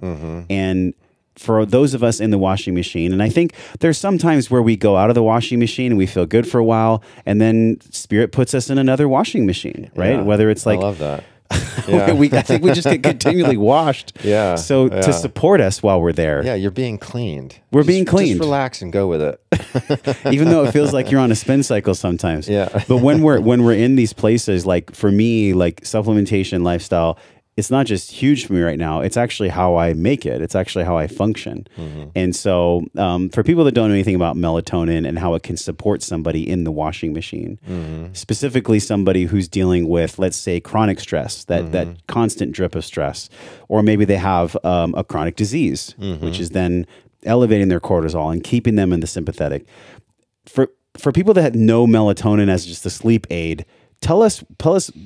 And for those of us in the washing machine, and I think there's some times where we go out of the washing machine and we feel good for a while, and then Spirit puts us in another washing machine, right? Whether it's like, I love that. I think we just get continually washed. So to support us while we're there. Yeah, you're being cleaned. We're being cleaned. Just relax and go with it. Even though it feels like you're on a spin cycle sometimes. But when we're in these places, like for me, like supplementation, lifestyle, it's not just huge for me right now. It's actually how I make it. It's actually how I function. And so for people that don't know anything about melatonin and how it can support somebody in the washing machine, specifically somebody who's dealing with, let's say, chronic stress, that constant drip of stress, or maybe they have a chronic disease, which is then elevating their cortisol and keeping them in the sympathetic. For people that know melatonin as just a sleep aid, Tell us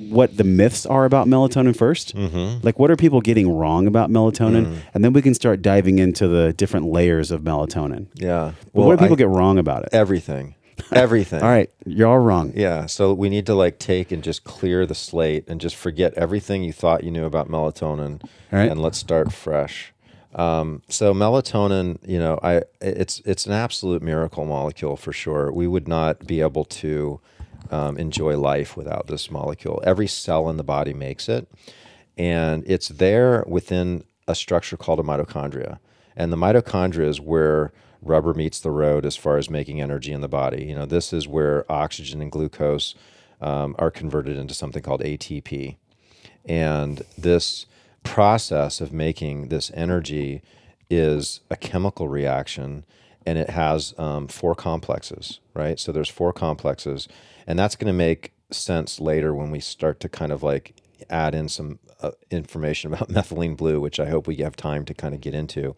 what the myths are about melatonin first. Like, what are people getting wrong about melatonin? And then we can start diving into the different layers of melatonin. Yeah. Well, what do people get wrong about it? Everything. Everything. All right. You're all wrong. Yeah. So we need to like take and just clear the slate and just forget everything you thought you knew about melatonin. All right. And let's start fresh. So melatonin, you know, it's an absolute miracle molecule for sure. We would not be able to enjoy life without this molecule. Every cell in the body makes it, and it's there within a structure called a mitochondria. And the mitochondria is where rubber meets the road as far as making energy in the body. You know, this is where oxygen and glucose are converted into something called ATP. And this process of making this energy is a chemical reaction, and it has 4 complexes, right? So there's 4 complexes, and that's going to make sense later when we start to kind of like add in some information about methylene blue, which I hope we have time to kind of get into.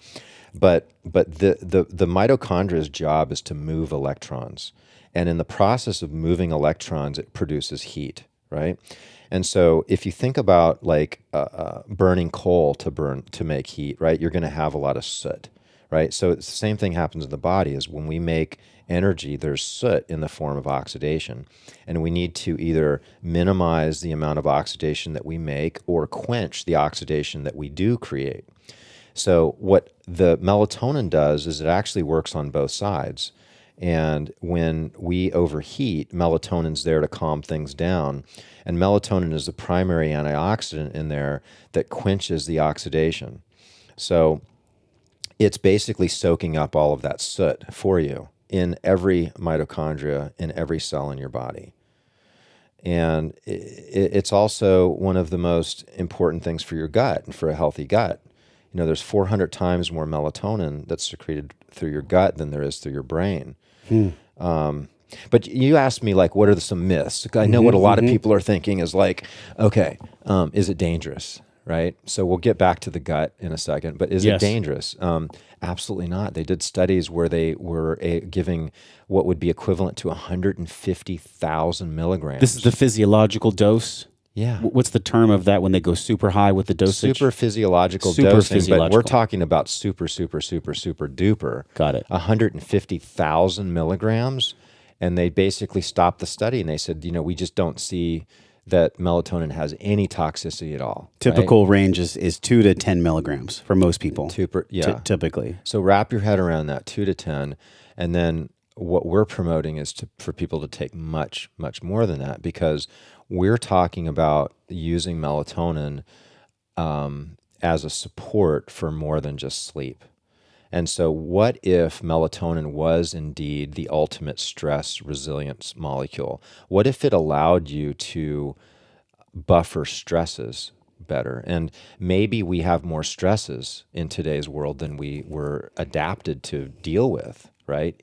But the mitochondria's job is to move electrons, and in the process of moving electrons, it produces heat, right? And so if you think about like burning coal to make heat, right, you're going to have a lot of soot, right? So it's the same thing happens in the body is when we make energy, there's soot in the form of oxidation. And we need to either minimize the amount of oxidation that we make or quench the oxidation that we do create. So what the melatonin does is it actually works on both sides. And when we overheat, melatonin's there to calm things down. And melatonin is the primary antioxidant in there that quenches the oxidation. So it's basically soaking up all of that soot for you in every mitochondria, in every cell in your body. And it's also one of the most important things for your gut and for a healthy gut. You know, there's 400 times more melatonin that's secreted through your gut than there is through your brain. But you asked me, like, what are some myths? I know what a lot of people are thinking is like, okay, is it dangerous, right? So we'll get back to the gut in a second, but is it dangerous? Absolutely not. They did studies where they were giving what would be equivalent to 150,000 milligrams. This is the physiological dose? Yeah. What's the term of that when they go super high with the dosage? Super-physiological dosing, but we're talking about super duper. Got it. 150,000 milligrams, and they basically stopped the study, and they said, you know, we just don't see that melatonin has any toxicity at all. Typical range is 2 to 10 milligrams for most people. Typically. So wrap your head around that, 2 to 10, and then what we're promoting is for people to take much more than that, because we're talking about using melatonin as a support for more than just sleep. And so what if melatonin was indeed the ultimate stress resilience molecule? What if it allowed you to buffer stresses better? And maybe we have more stresses in today's world than we were adapted to deal with, right?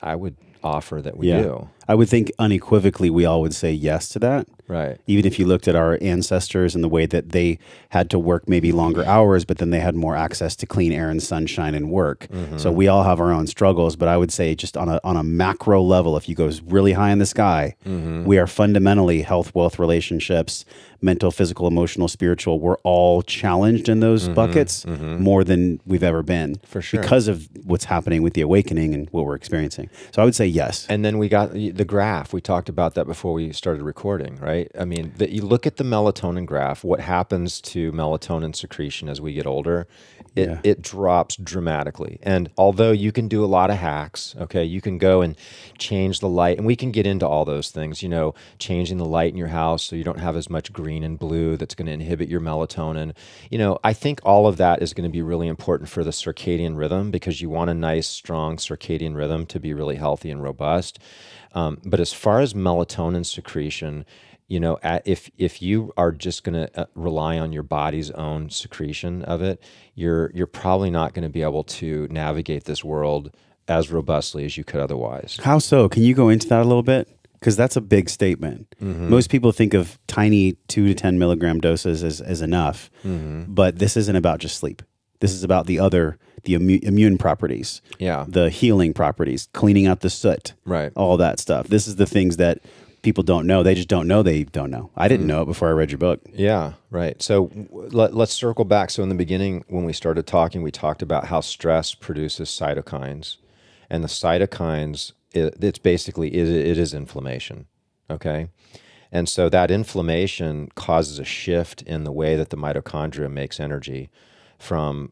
I would offer that we do. I would think unequivocally we all would say yes to that. Right. Even if you looked at our ancestors and the way that they had to work maybe longer hours, but then they had more access to clean air and sunshine and work. So we all have our own struggles, but I would say just on a macro level, if you go really high in the sky, we are fundamentally health, wealth, relationships, mental, physical, emotional, spiritual. We're all challenged in those buckets more than we've ever been. For sure. Because of what's happening with the awakening and what we're experiencing. So I would say yes. And then we got the graph. We talked about that before we started recording, right? I mean, you look at the melatonin graph, what happens to melatonin secretion as we get older, it drops dramatically. And although you can do a lot of hacks, okay, you can go and change the light, and we can get into all those things, you know, changing the light in your house so you don't have as much green and blue that's going to inhibit your melatonin. You know, I think all of that is going to be really important for the circadian rhythm, because you want a nice, strong circadian rhythm to be really healthy and robust. But as far as melatonin secretion, you know, if you are just going to rely on your body's own secretion of it, you're probably not going to be able to navigate this world as robustly as you could otherwise. How so? Can you go into that a little bit? Because that's a big statement. Most people think of tiny 2 to 10 milligram doses as enough, but this isn't about just sleep. This is about the immune properties, the healing properties, cleaning out the soot, all that stuff. This is the things that people don't know. They just don't know they don't know. I didn't know it before I read your book. Yeah, right. So let's circle back. So in the beginning, when we started talking, we talked about how stress produces cytokines, and the cytokines, it's basically, it is inflammation. Okay. And so that inflammation causes a shift in the way that the mitochondria makes energy from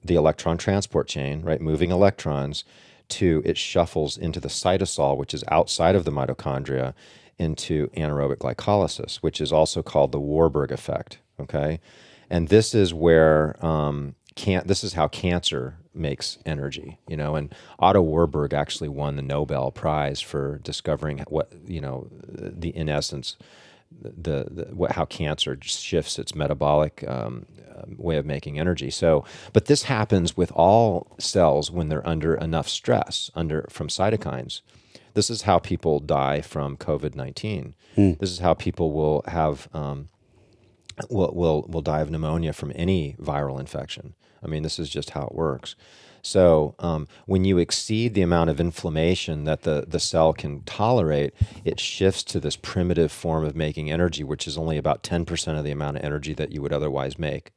the electron transport chain, right? Moving electrons, to it shuffles into the cytosol, which is outside of the mitochondria, into anaerobic glycolysis, which is also called the Warburg effect. Okay. And this is where, this is how cancer makes energy, you know, and Otto Warburg actually won the Nobel Prize for discovering what, you know, in essence, how cancer shifts its metabolic way of making energy. So, but this happens with all cells when they're under enough stress, from cytokines. This is how people die from COVID-19. This is how people will have will die of pneumonia from any viral infection. I mean, this is just how it works. So when you exceed the amount of inflammation that the cell can tolerate, it shifts to this primitive form of making energy, which is only about 10% of the amount of energy that you would otherwise make.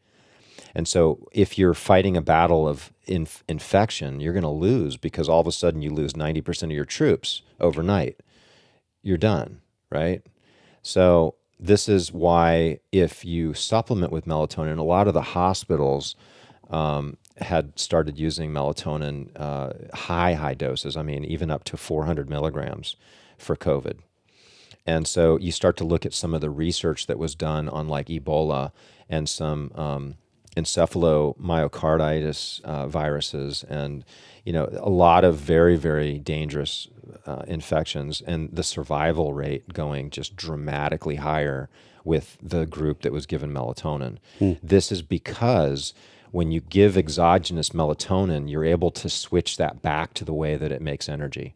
And so if you're fighting a battle of infection, you're going to lose, because all of a sudden you lose 90% of your troops overnight. You're done, right? So this is why if you supplement with melatonin, a lot of the hospitals had started using melatonin high doses. I mean, even up to 400 milligrams for COVID. And so you start to look at some of the research that was done on like Ebola and some encephalomyocarditis viruses, and you know, a lot of very, very dangerous infections, and the survival rate going just dramatically higher with the group that was given melatonin. This is because when you give exogenous melatonin, you're able to switch that back to the way that it makes energy.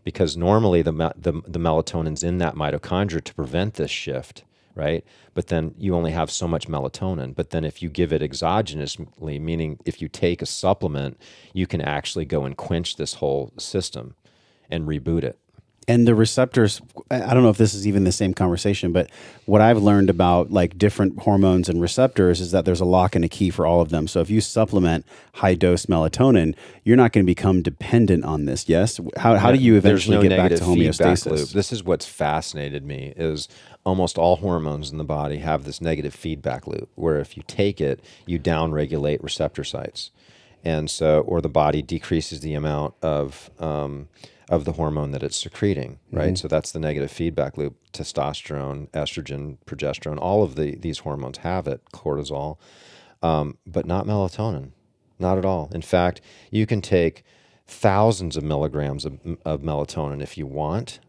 Because normally the melatonin's in that mitochondria to prevent this shift, right? But then you only have so much melatonin. But then if you give it exogenously, meaning if you take a supplement, you can actually go and quench this whole system and reboot it. And the receptors, I don't know if this is even the same conversation, but what I've learned about like different hormones and receptors is that there's a lock and a key for all of them. So if you supplement high dose melatonin, you're not going to become dependent on this. Yes. How do you eventually get back to homeostasis? This is what's fascinated me, is almost all hormones in the body have this negative feedback loop, where if you take it, you downregulate receptor sites. And so, or the body decreases the amount of the hormone that it's secreting, right? So that's the negative feedback loop. Testosterone, estrogen, progesterone, all of these hormones have it, cortisol, but not melatonin, not at all. In fact, you can take thousands of milligrams of melatonin if you want.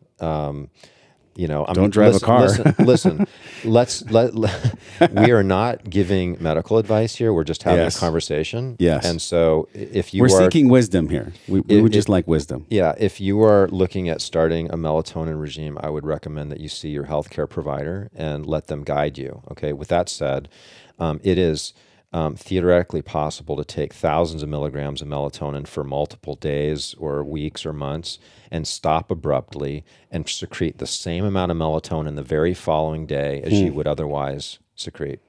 You know, don't drive a car. Listen. We are not giving medical advice here. We're just having a conversation. Yes. And so if we're seeking wisdom here, we would just like wisdom. Yeah. If you are looking at starting a melatonin regime, I would recommend that you see your healthcare provider and let them guide you. Okay. With that said, it is theoretically possible to take thousands of milligrams of melatonin for multiple days or weeks or months and stop abruptly and secrete the same amount of melatonin the very following day as you would otherwise secrete,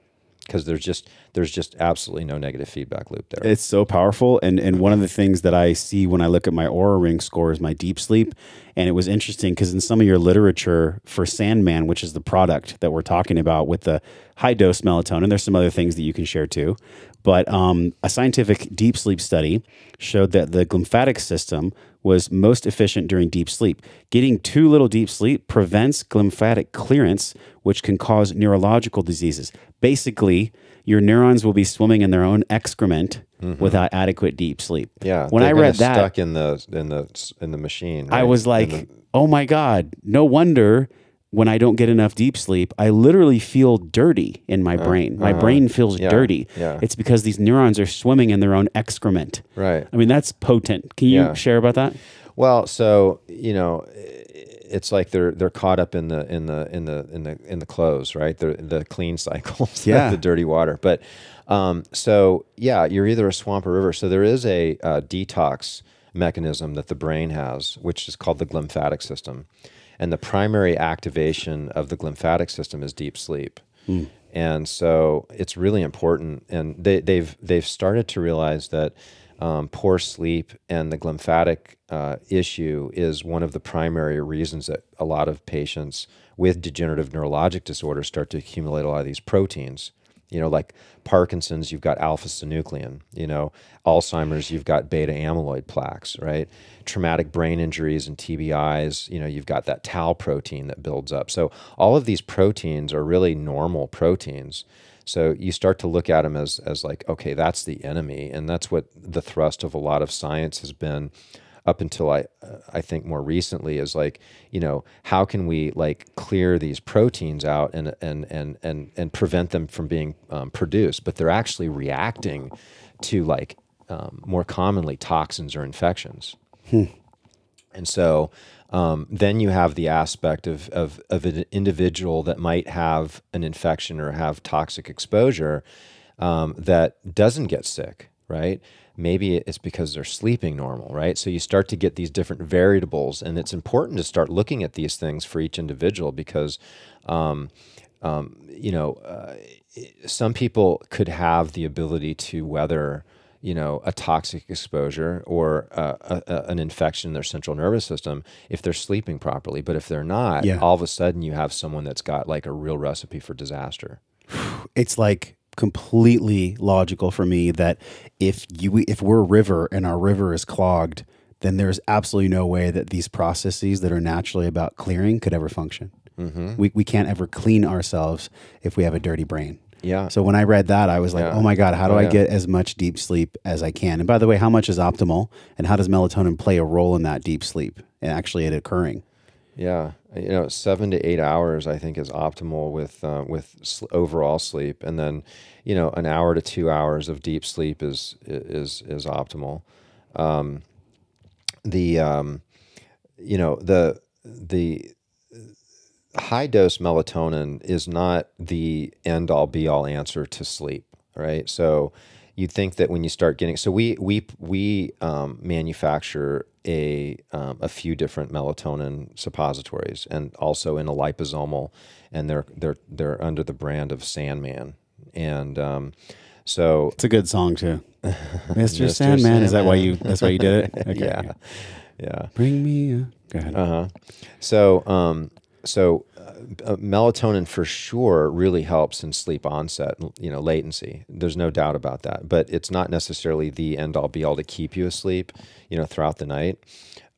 because there's just absolutely no negative feedback loop there. It's so powerful. And one of the things that I see when I look at my Oura Ring score is my deep sleep. And it was interesting because in some of your literature for Sandman, which is the product that we're talking about with the high dose melatonin, there's some other things that you can share too. But a scientific deep sleep study showed that the glymphatic system was most efficient during deep sleep. Getting too little deep sleep prevents glymphatic clearance, which can cause neurological diseases. Basically, your neurons will be swimming in their own excrement without adequate deep sleep. Yeah, when I read that, stuck in the machine, right? I was like, oh my God, no wonder when I don't get enough deep sleep, I literally feel dirty in my brain. My brain feels dirty. Yeah. It's because these neurons are swimming in their own excrement. Right. I mean, that's potent. Can you share about that? Well, so you know, it's like they're caught up in the clothes, right? The clean cycles, the dirty water. But so yeah, you're either a swamp or river. So there is a detox mechanism that the brain has, which is called the glymphatic system. And the primary activation of the glymphatic system is deep sleep. And so it's really important. And they've started to realize that poor sleep and the glymphatic issue is one of the primary reasons that a lot of patients with degenerative neurologic disorders start to accumulate a lot of these proteins. You know, like Parkinson's, you've got alpha-synuclein. You know, Alzheimer's, you've got beta-amyloid plaques, right? Traumatic brain injuries and TBIs, you know, you've got that tau protein that builds up. So all of these proteins are really normal proteins. So you start to look at them as like, okay, that's the enemy. And that's what the thrust of a lot of science has been up until I think more recently, is like, you know, how can we like clear these proteins out and prevent them from being produced, but they're actually reacting to like more commonly toxins or infections. And so then you have the aspect of an individual that might have an infection or have toxic exposure that doesn't get sick, right? Maybe it's because they're sleeping normal, right? So you start to get these different variables, and it's important to start looking at these things for each individual because, you know, some people could have the ability to weather, you know, a toxic exposure or an infection in their central nervous system if they're sleeping properly. But if they're not, all of a sudden you have someone that's got like a real recipe for disaster. It's like completely logical for me that if we're a river and our river is clogged, then there's absolutely no way that these processes that are naturally about clearing could ever function. We can't ever clean ourselves if we have a dirty brain. Yeah. So when I read that, I was like, oh my God, how do I get as much deep sleep as I can? And by the way, how much is optimal, and how does melatonin play a role in that deep sleep and actually it occurring? Yeah, you know, 7 to 8 hours I think is optimal with overall sleep, and then, you know, an hour to 2 hours of deep sleep is optimal. You know, the high dose melatonin is not the end all be all answer to sleep, right? So you'd think that when you start getting, so we manufacture a few different melatonin suppositories, and also in a liposomal, and they're under the brand of Sandman, and so it's a good song too. Mr. Sandman. Is that why you? That's why you did it? Okay. Yeah. Bring me. Go ahead. So melatonin for sure really helps in sleep onset, you know, latency. There's no doubt about that, but it's not necessarily the end all be all to keep you asleep, you know, throughout the night.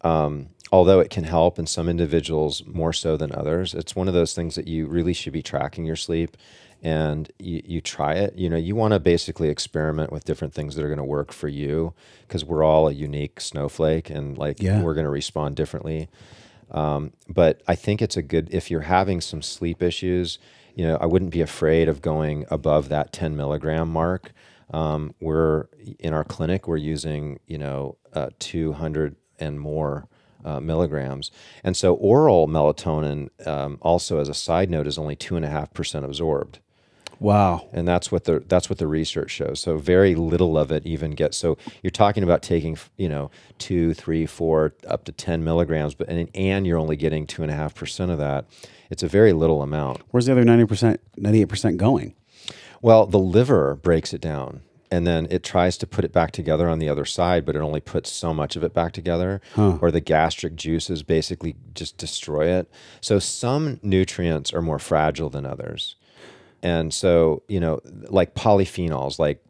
Although it can help in some individuals more so than others. It's one of those things that you really should be tracking your sleep, and you try it. You know, you want to basically experiment with different things that are going to work for you, because we're all a unique snowflake, and like we're going to respond differently. But I think it's a good, if you're having some sleep issues, you know, I wouldn't be afraid of going above that 10 milligram mark. We're in our clinic, we're using, you know, 200 and more milligrams. And so oral melatonin, also as a side note, is only 2.5% absorbed. Wow. And that's what the research shows. So very little of it even gets, so you're talking about taking, you know, 2, 3, 4, up to 10 milligrams, but and you're only getting 2.5% of that. It's a very little amount. Where's the other 90%, 98% going? Well, the liver breaks it down, and then it tries to put it back together on the other side, but it only puts so much of it back together, or the gastric juices basically just destroy it. So some nutrients are more fragile than others. And so, you know, like polyphenols, like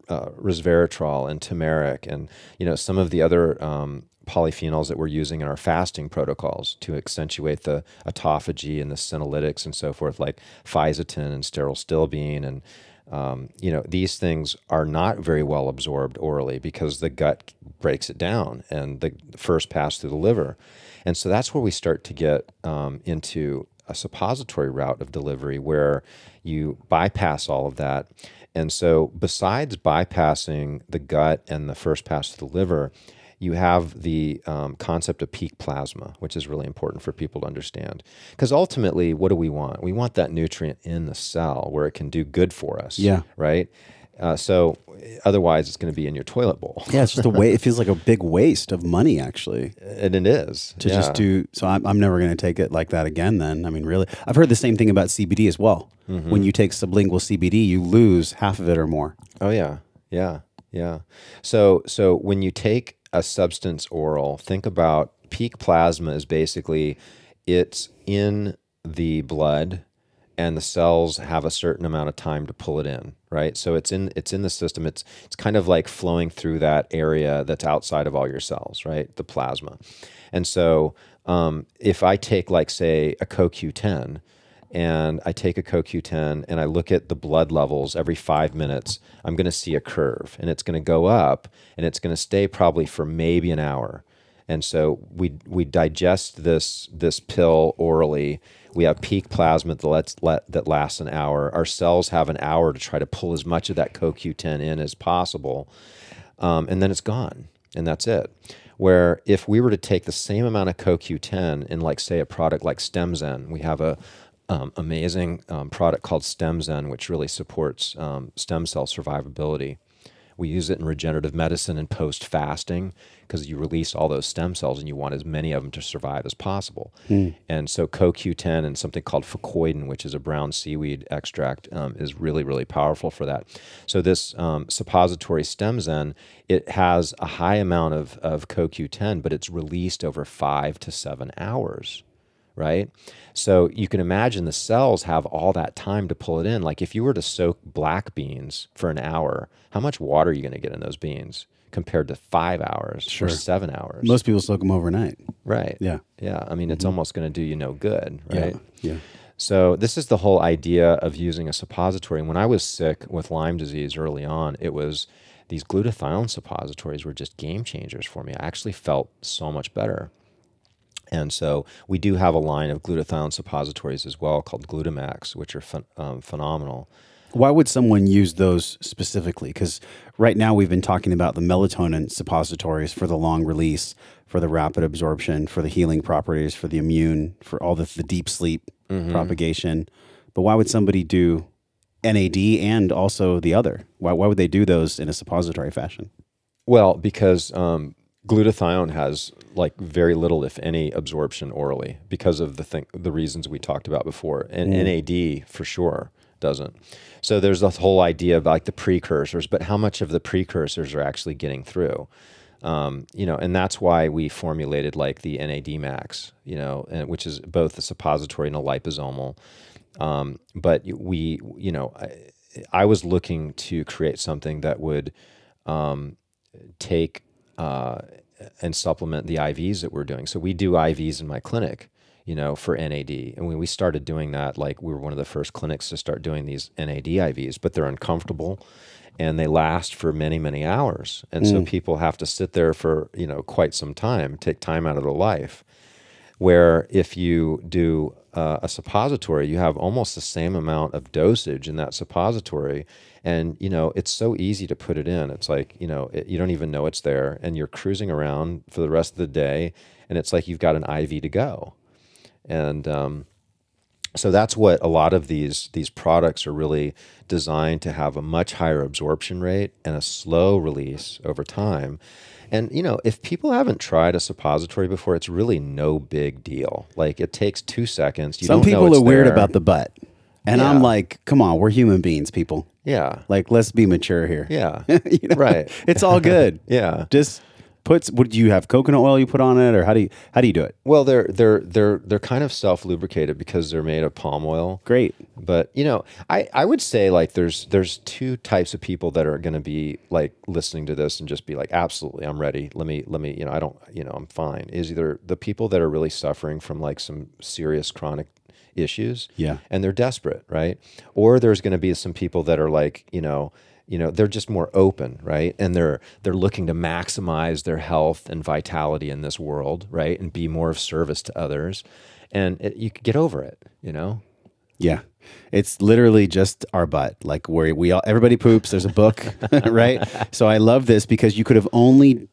resveratrol and turmeric, and, you know, some of the other polyphenols that we're using in our fasting protocols to accentuate the autophagy and the senolytics and so forth, like fisetin and stearylstilbene. And, you know, these things are not very well absorbed orally because the gut breaks it down and the first pass through the liver. And so that's where we start to get into a suppository route of delivery where you bypass all of that. And so besides bypassing the gut and the first pass to the liver, you have the concept of peak plasma, which is really important for people to understand. Because ultimately, what do we want? We want that nutrient in the cell where it can do good for us, right? So otherwise it's going to be in your toilet bowl. Yeah, it's just a way. It feels like a big waste of money, actually. And it is. To just do. So I'm never going to take it like that again. Then I mean, really, I've heard the same thing about CBD as well. When you take sublingual CBD, you lose half of it or more. Oh yeah, yeah, yeah. So when you take a substance oral, think about peak plasma is basically it's in the blood, and the cells have a certain amount of time to pull it in, right? So it's in the system. It's kind of like flowing through that area that's outside of all your cells, right? The plasma. And so if I take, like, say, a CoQ10, and I take a CoQ10 and I look at the blood levels every 5 minutes, I'm going to see a curve, and it's going to go up, and it's going to stay probably for maybe an hour. And so we digest this pill orally. We have peak plasma that lasts an hour. Our cells have an hour to try to pull as much of that CoQ10 in as possible, and then it's gone, and that's it. Where if we were to take the same amount of CoQ10 in, like, say, a product like StemZen, we have a amazing product called StemZen, which really supports stem cell survivability. We use it in regenerative medicine and post-fasting because you release all those stem cells and you want as many of them to survive as possible. And so CoQ10 and something called fucoidan, which is a brown seaweed extract, is really, really powerful for that. So this suppository StemZen, it has a high amount of CoQ10, but it's released over 5 to 7 hours. Right? So you can imagine the cells have all that time to pull it in. Like, if you were to soak black beans for an hour, how much water are you going to get in those beans compared to 5 hours or 7 hours? Most people soak them overnight. Right. Yeah. Yeah. I mean, it's almost going to do you no good, right? Yeah. So this is the whole idea of using a suppository. And when I was sick with Lyme disease early on, it was these glutathione suppositories were just game changers for me. I actually felt so much better. And so we do have a line of glutathione suppositories as well called Glutamax, which are phenomenal. Why would someone use those specifically? Because right now we've been talking about the melatonin suppositories for the long release, for the rapid absorption, for the healing properties, for the immune, for all the deep sleep propagation. But why would somebody do NAD and also the other? Why would they do those in a suppository fashion? Well, because glutathione has, like, very little, if any, absorption orally because of the reasons we talked about before. And NAD for sure doesn't. So there's this whole idea about, like, the precursors, but how much of the precursors are actually getting through? And that's why we formulated, like, the NAD Max, which is both a suppository and a liposomal. But I was looking to create something that would take and supplement the IVs that we're doing. So we do IVs in my clinic, for NAD. And when we started doing that, like, we were one of the first clinics to start doing these NAD IVs, but they're uncomfortable and they last for many, many hours. And so people have to sit there for, quite some time, take time out of their life. Where if you do a suppository, you have almost the same amount of dosage in that suppository. And, it's so easy to put it in. It's like, you don't even know it's there, and you're cruising around for the rest of the day, and it's like you've got an IV to go. And so that's what a lot of these products are really designed to have, a much higher absorption rate and a slow release over time. And, if people haven't tried a suppository before, it's really no big deal. Like, it takes 2 seconds. Some people are weird about the butt. And I'm like, come on, we're human beings, people. Yeah. Like, let's be mature here. Yeah. Right. It's all good. Yeah. Just what do you have, coconut oil you put on it, or how do you do it? Well, they're kind of self-lubricated because they're made of palm oil. Great. But, I would say, like, there's two types of people that are going to be, like, listening to this and just be like, absolutely, I'm ready. Let me, I'm fine. Is either the people that are really suffering from, like, some serious chronic issues. Yeah. And they're desperate, right? Or there's going to be some people that are like, they're just more open, right? And they're looking to maximize their health and vitality in this world, right? And be more of service to others. And you could get over it, Yeah. It's literally just our butt. Like where we all, everybody poops. There's a book, right? So I love this because you could have only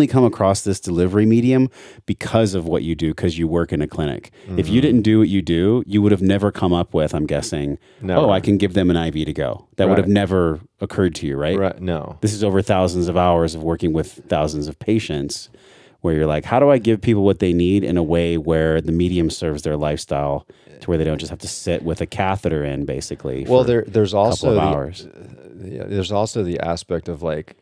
come across this delivery medium because of what you do, because you work in a clinic. If you didn't do what you do, you would have never come up with, I'm guessing, oh, I can give them an IV to go. That would have never occurred to you, right? Right. No. This is over thousands of hours of working with thousands of patients where you're like, how do I give people what they need in a way where the medium serves their lifestyle to where they don't just have to sit with a catheter in, basically. Well, there's also hours. There's also the aspect of like,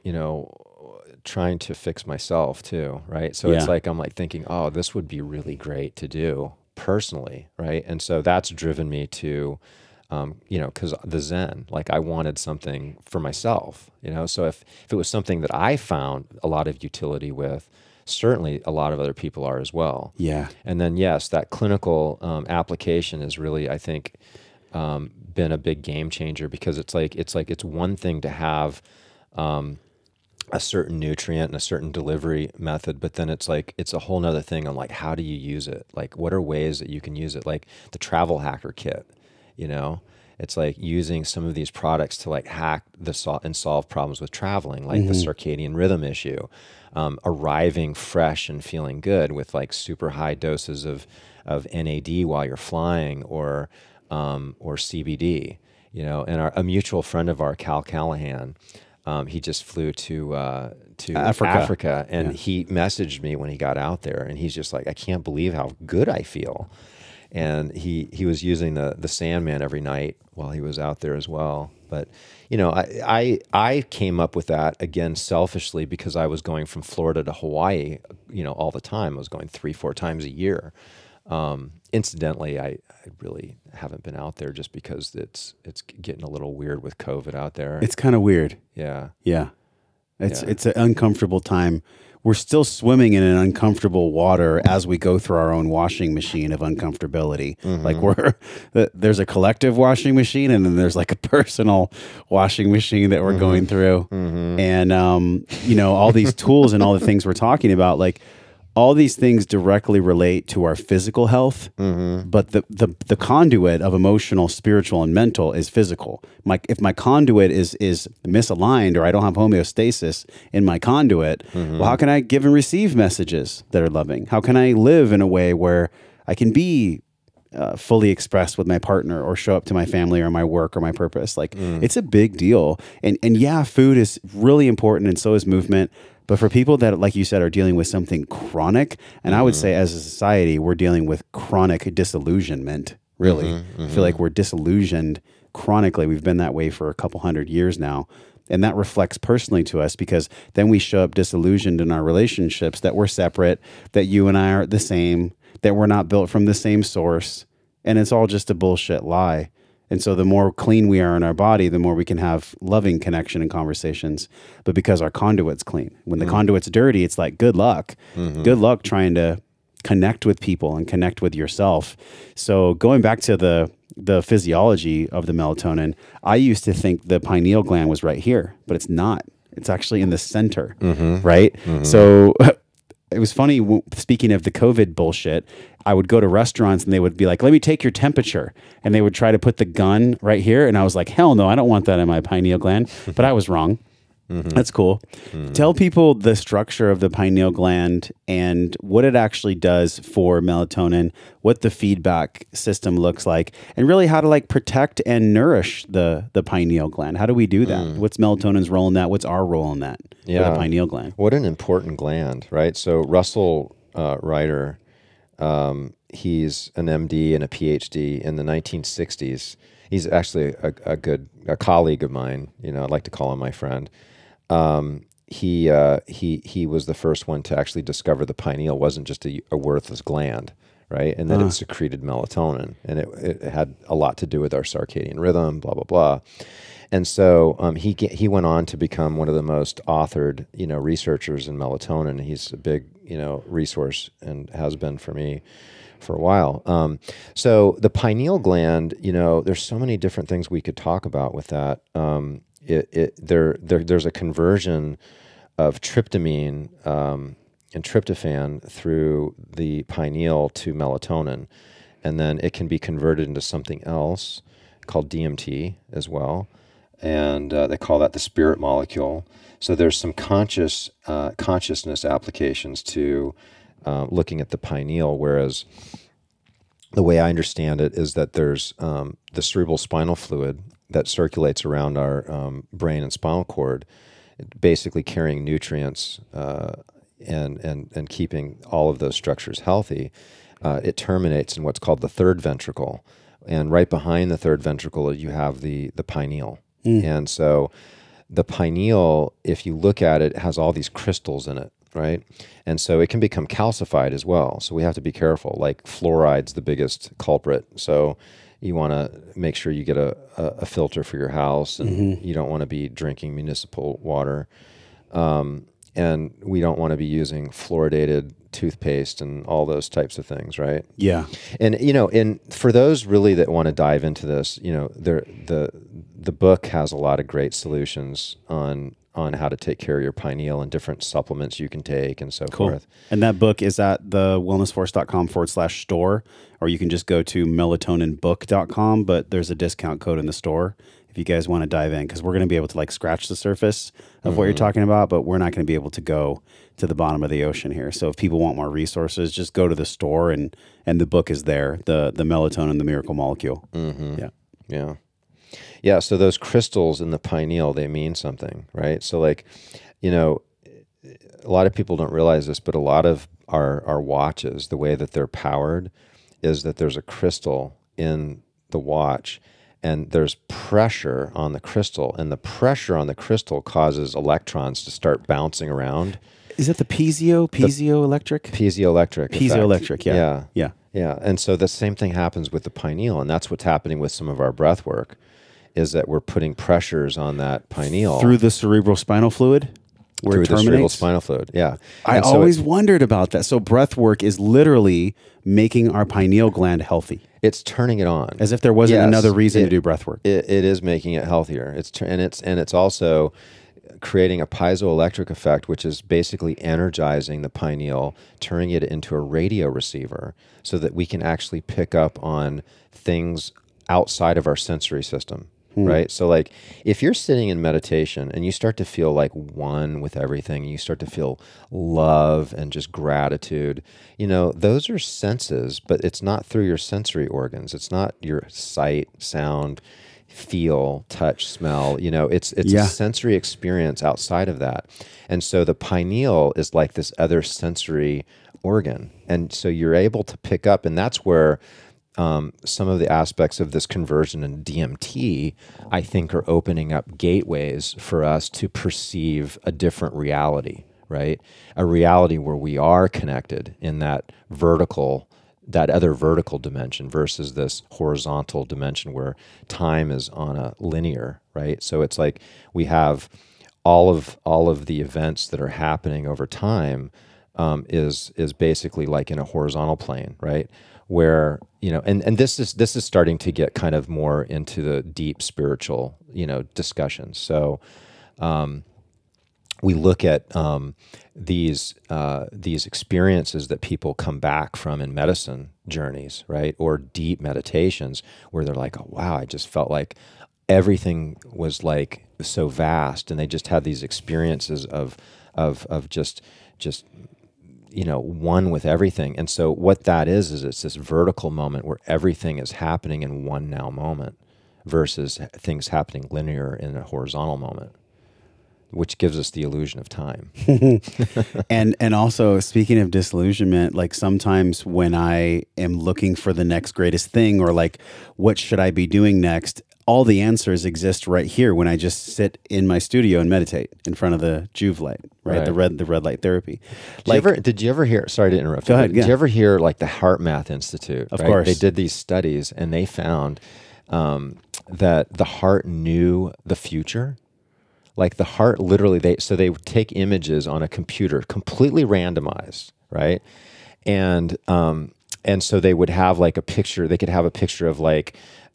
trying to fix myself too, right? So it's like I'm like thinking, oh, this would be really great to do personally, right? And so that's driven me to, because the Zen, like I wanted something for myself, So if it was something that I found a lot of utility with, certainly a lot of other people are as well. Yeah. And then yes, that clinical application is really, I think, been a big game changer, because it's one thing to have a certain nutrient and a certain delivery method, but then it's a whole nother thing on like, how do you use it? Like, what are ways that you can use it? Like the travel hacker kit, it's like using some of these products to like hack and solve problems with traveling, like the circadian rhythm issue, arriving fresh and feeling good with like super high doses of NAD while you're flying, or CBD, and a mutual friend of ours, Cal Callahan, he just flew to Africa, and he messaged me when he got out there, and he's just like, I can't believe how good I feel. And he was using the Sandman every night while he was out there as well. But I came up with that again selfishly because I was going from Florida to Hawaii, all the time. I was going 3-4 times a year. Incidentally, I really haven't been out there just because it's getting a little weird with COVID out there. It's kind of weird. Yeah. Yeah. It's an uncomfortable time. We're still swimming in an uncomfortable water as we go through our own washing machine of uncomfortability. Like there's a collective washing machine, and then there's like a personal washing machine that we're going through. And, all these tools and all the things we're talking about, like all these things directly relate to our physical health, but the conduit of emotional, spiritual, and mental is physical. If my conduit is misaligned, or I don't have homeostasis in my conduit, well, how can I give and receive messages that are loving? How can I live in a way where I can be fully expressed with my partner, or show up to my family or my work or my purpose? Like it's a big deal. And yeah, food is really important, and so is movement. But for people that, like you said, are dealing with something chronic, and I would say as a society, we're dealing with chronic disillusionment, really. I feel like we're disillusioned chronically. We've been that way for a couple hundred years now. And that reflects personally to us, because then we show up disillusioned in our relationships, that we're separate, that you and I aren't the same, that we're not built from the same source. And it's all just a bullshit lie. And so the more clean we are in our body, the more we can have loving connection and conversations. But because our conduit's clean, when the conduit's dirty, it's like, good luck. Good luck trying to connect with people and connect with yourself. So going back to the physiology of the melatonin, I used to think the pineal gland was right here, but it's not. It's actually in the center, right? So it was funny, speaking of the COVID bullshit, I would go to restaurants and they would be like, let me take your temperature. And they would try to put the gun right here. And I was like, hell no, I don't want that in my pineal gland. But I was wrong. That's cool. Tell people the structure of the pineal gland and what it actually does for melatonin, what the feedback system looks like, and really how to like protect and nourish the pineal gland. How do we do that? What's melatonin's role in that? What's our role in that for the pineal gland? What an important gland, right? So Russell Ryder, he's an MD and a PhD in the 1960s. He's actually a colleague of mine. I'd like to call him my friend. He was the first one to actually discover the pineal wasn't just a worthless gland, right? And that it secreted melatonin, and it had a lot to do with our circadian rhythm, blah, blah, blah. And so he went on to become one of the most authored, researchers in melatonin. He's a big, resource, and has been for me for a while. So the pineal gland, there's so many different things we could talk about with that. There's a conversion of tryptamine and tryptophan through the pineal to melatonin, and then it can be converted into something else. called DMT as well, and they call that the spirit molecule. So there's some consciousness applications to looking at the pineal, whereas the way I understand it is that there's the cerebral spinal fluid that circulates around our brain and spinal cord, basically carrying nutrients and keeping all of those structures healthy. It terminates in what's called the third ventricle. And right behind the third ventricle, you have the pineal. And so the pineal, if you look at it, has all these crystals in it, right? And so it can become calcified as well. So we have to be careful. Like fluoride's the biggest culprit. So you want to make sure you get a filter for your house, and you don't want to be drinking municipal water. And we don't want to be using fluoridated toothpaste and all those types of things, right? Yeah. And, for those really that want to dive into this, the book has a lot of great solutions on how to take care of your pineal and different supplements you can take and so forth. And that book is at thewellnessforce.com/store, or you can just go to melatoninbook.com, but there's a discount code in the store if you guys want to dive in, because we're going to be able to scratch the surface of what you're talking about, but we're not going to be able to go to the bottom of the ocean here. So if people want more resources, just go to the store and the book is there, the Melatonin, the Miracle Molecule. Yeah. So those crystals in the pineal, they mean something, right? So a lot of people don't realize this, but a lot of our watches, the way that they're powered is that there's a crystal in the watch, and there's pressure on the crystal, and the pressure on the crystal causes electrons to start bouncing around. Is that the piezoelectric? Piezoelectric, Yeah. And so the same thing happens with the pineal, and that's what's happening with some of our breath work, is that we're putting pressures on that pineal. Through the cerebral spinal fluid? Through the cerebral spinal fluid, yeah. I always wondered about that. So breath work is literally making our pineal gland healthy. It's turning it on, as if there wasn't another reason to do breath work. It is making it healthier. It's also creating a piezoelectric effect, which is basically energizing the pineal, turning it into a radio receiver, so that we can actually pick up on things outside of our sensory system. Right? So if you're sitting in meditation and you start to feel like one with everything, you start to feel love and just gratitude, those are senses, but it's not through your sensory organs. It's not your sight, sound, feel, touch, smell. It's a sensory experience outside of that. And so the pineal is like this other sensory organ. And so you're able to pick up, and that's where some of the aspects of this conversion in DMT, I think, are opening up gateways for us to perceive a different reality, right? A reality where we are connected in that other vertical dimension versus this horizontal dimension where time is on a linear, right? So it's like we have all of the events that are happening over time is basically like in a horizontal plane, right? Where, and this is starting to get kind of more into the deep spiritual, discussions. So we look at these experiences that people come back from in medicine journeys, right? Or deep meditations where they're like, oh, wow, I just felt like everything was like so vast, and they just had these experiences of just one with everything. And so what that is it's this vertical moment where everything is happening in one now moment versus things happening linear in a horizontal moment, which gives us the illusion of time. And also, speaking of disillusionment, sometimes when I am looking for the next greatest thing, or what should I be doing next, all the answers exist right here when I just sit in my studio and meditate in front of the Juve light, right? The red light therapy. Did you ever hear? Sorry to interrupt. Go ahead. Did you ever hear the Heart Math Institute? Of course, they did these studies and they found that the heart knew the future. The heart literally, they would take images on a computer, completely randomized, right? And so they would have a picture. They could have a picture of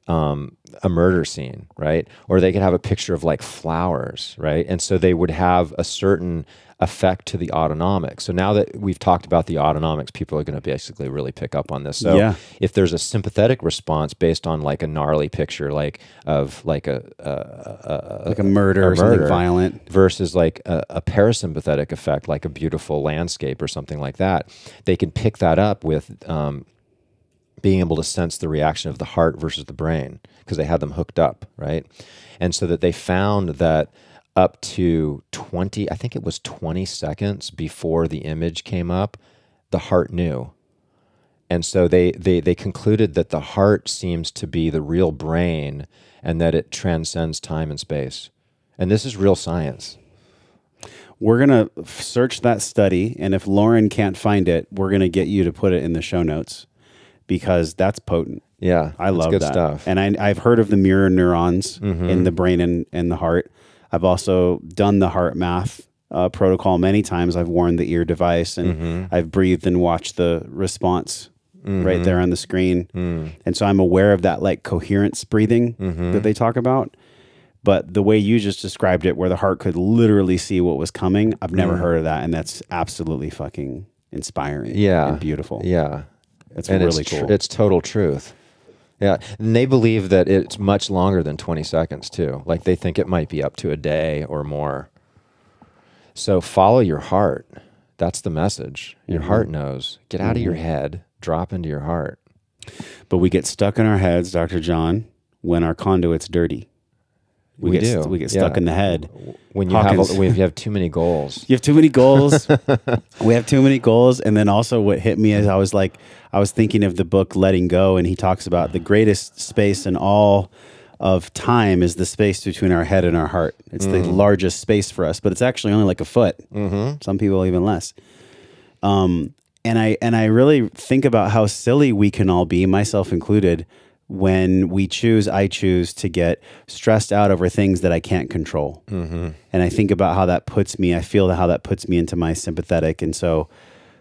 a murder scene, right? Or they could have a picture of like flowers, right? And so they would have a certain effect to the autonomic. So now that we've talked about the autonomics, people are going to basically really pick up on this. So if there's a sympathetic response based on like a gnarly picture, like of like a murder or something violent, versus like a parasympathetic effect, like a beautiful landscape or something like that, they can pick that up with being able to sense the reaction of the heart versus the brain, because they had them hooked up, right? And so that they found that up to 20, I think it was 20 seconds before the image came up, the heart knew. And so they concluded that the heart seems to be the real brain and that it transcends time and space. And this is real science. We're going to search that study, and if Lauren can't find it, we're going to get you to put it in the show notes, because that's potent. Yeah, I love good that stuff. And I've heard of the mirror neurons in the brain and the heart. I've also done the heart math protocol many times. I've worn the ear device, and I've breathed and watched the response right there on the screen. And so I'm aware of that like coherence breathing that they talk about. But the way you just described it, where the heart could literally see what was coming, I've never heard of that. And that's absolutely fucking inspiring and beautiful. Yeah. It's really cool. It's total truth. Yeah. And they believe that it's much longer than 20 seconds too. Like they think it might be up to a day or more. So follow your heart. That's the message. Your heart knows. Get out of your head, drop into your heart. But we get stuck in our heads, Dr. John, when our conduit's dirty. We get stuck in the head. When you have too many goals. You have too many goals. We have too many goals. And then also what hit me is I was thinking of the book Letting Go, and he talks about the greatest space in all of time is the space between our head and our heart. It's the largest space for us, but it's actually only like a foot. Some people even less. And I really think about how silly we can all be, myself included, when I choose to get stressed out over things that I can't control. And I think about how that puts me, I feel how that puts me into my sympathetic. And so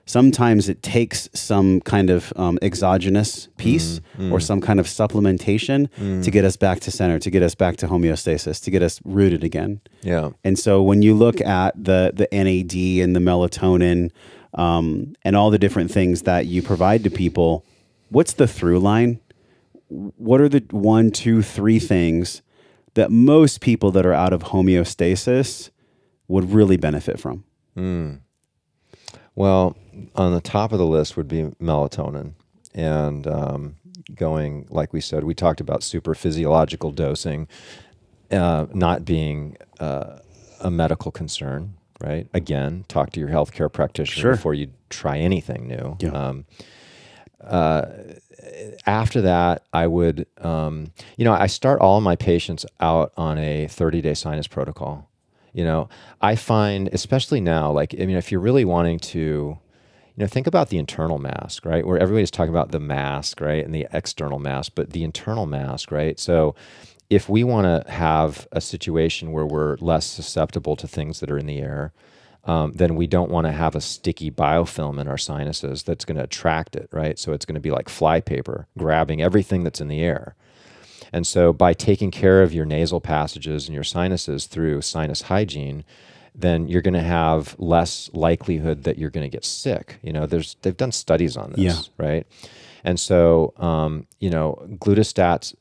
sometimes it takes some kind of exogenous piece or some kind of supplementation to get us back to center, to get us back to homeostasis, to get us rooted again. Yeah. And so when you look at the NAD and the melatonin and all the different things that you provide to people, what's the through line? What are the 1, 2, 3 things that most people that are out of homeostasis would really benefit from? Well, on the top of the list would be melatonin. And going, like we said, we talked about supra-physiological dosing not being a medical concern, right? Again, talk to your healthcare practitioner before you try anything new. After that, I would, I start all of my patients out on a 30-day sinus protocol. I find, especially now, if you're really wanting to, think about the internal mask, right? Where everybody's talking about the mask, right? And the external mask, but the internal mask, right? So if we want to have a situation where we're less susceptible to things that are in the air, then we don't want to have a sticky biofilm in our sinuses that's going to attract it, right? So it's going to be like flypaper, grabbing everything that's in the air. And so by taking care of your nasal passages and your sinuses through sinus hygiene, then you're going to have less likelihood that you're going to get sick. They've done studies on this, right? And so, glutathat's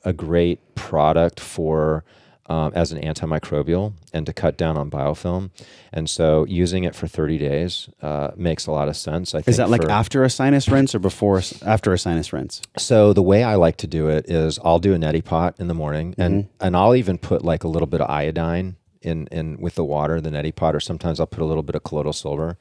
a great product for as an antimicrobial and to cut down on biofilm. And so using it for 30 days makes a lot of sense. I think. Is that like after a sinus rinse or after a sinus rinse? So the way I like to do it is I'll do a neti pot in the morning and I'll even put like a little bit of iodine in with the water, the neti pot, or sometimes I'll put a little bit of colloidal silver.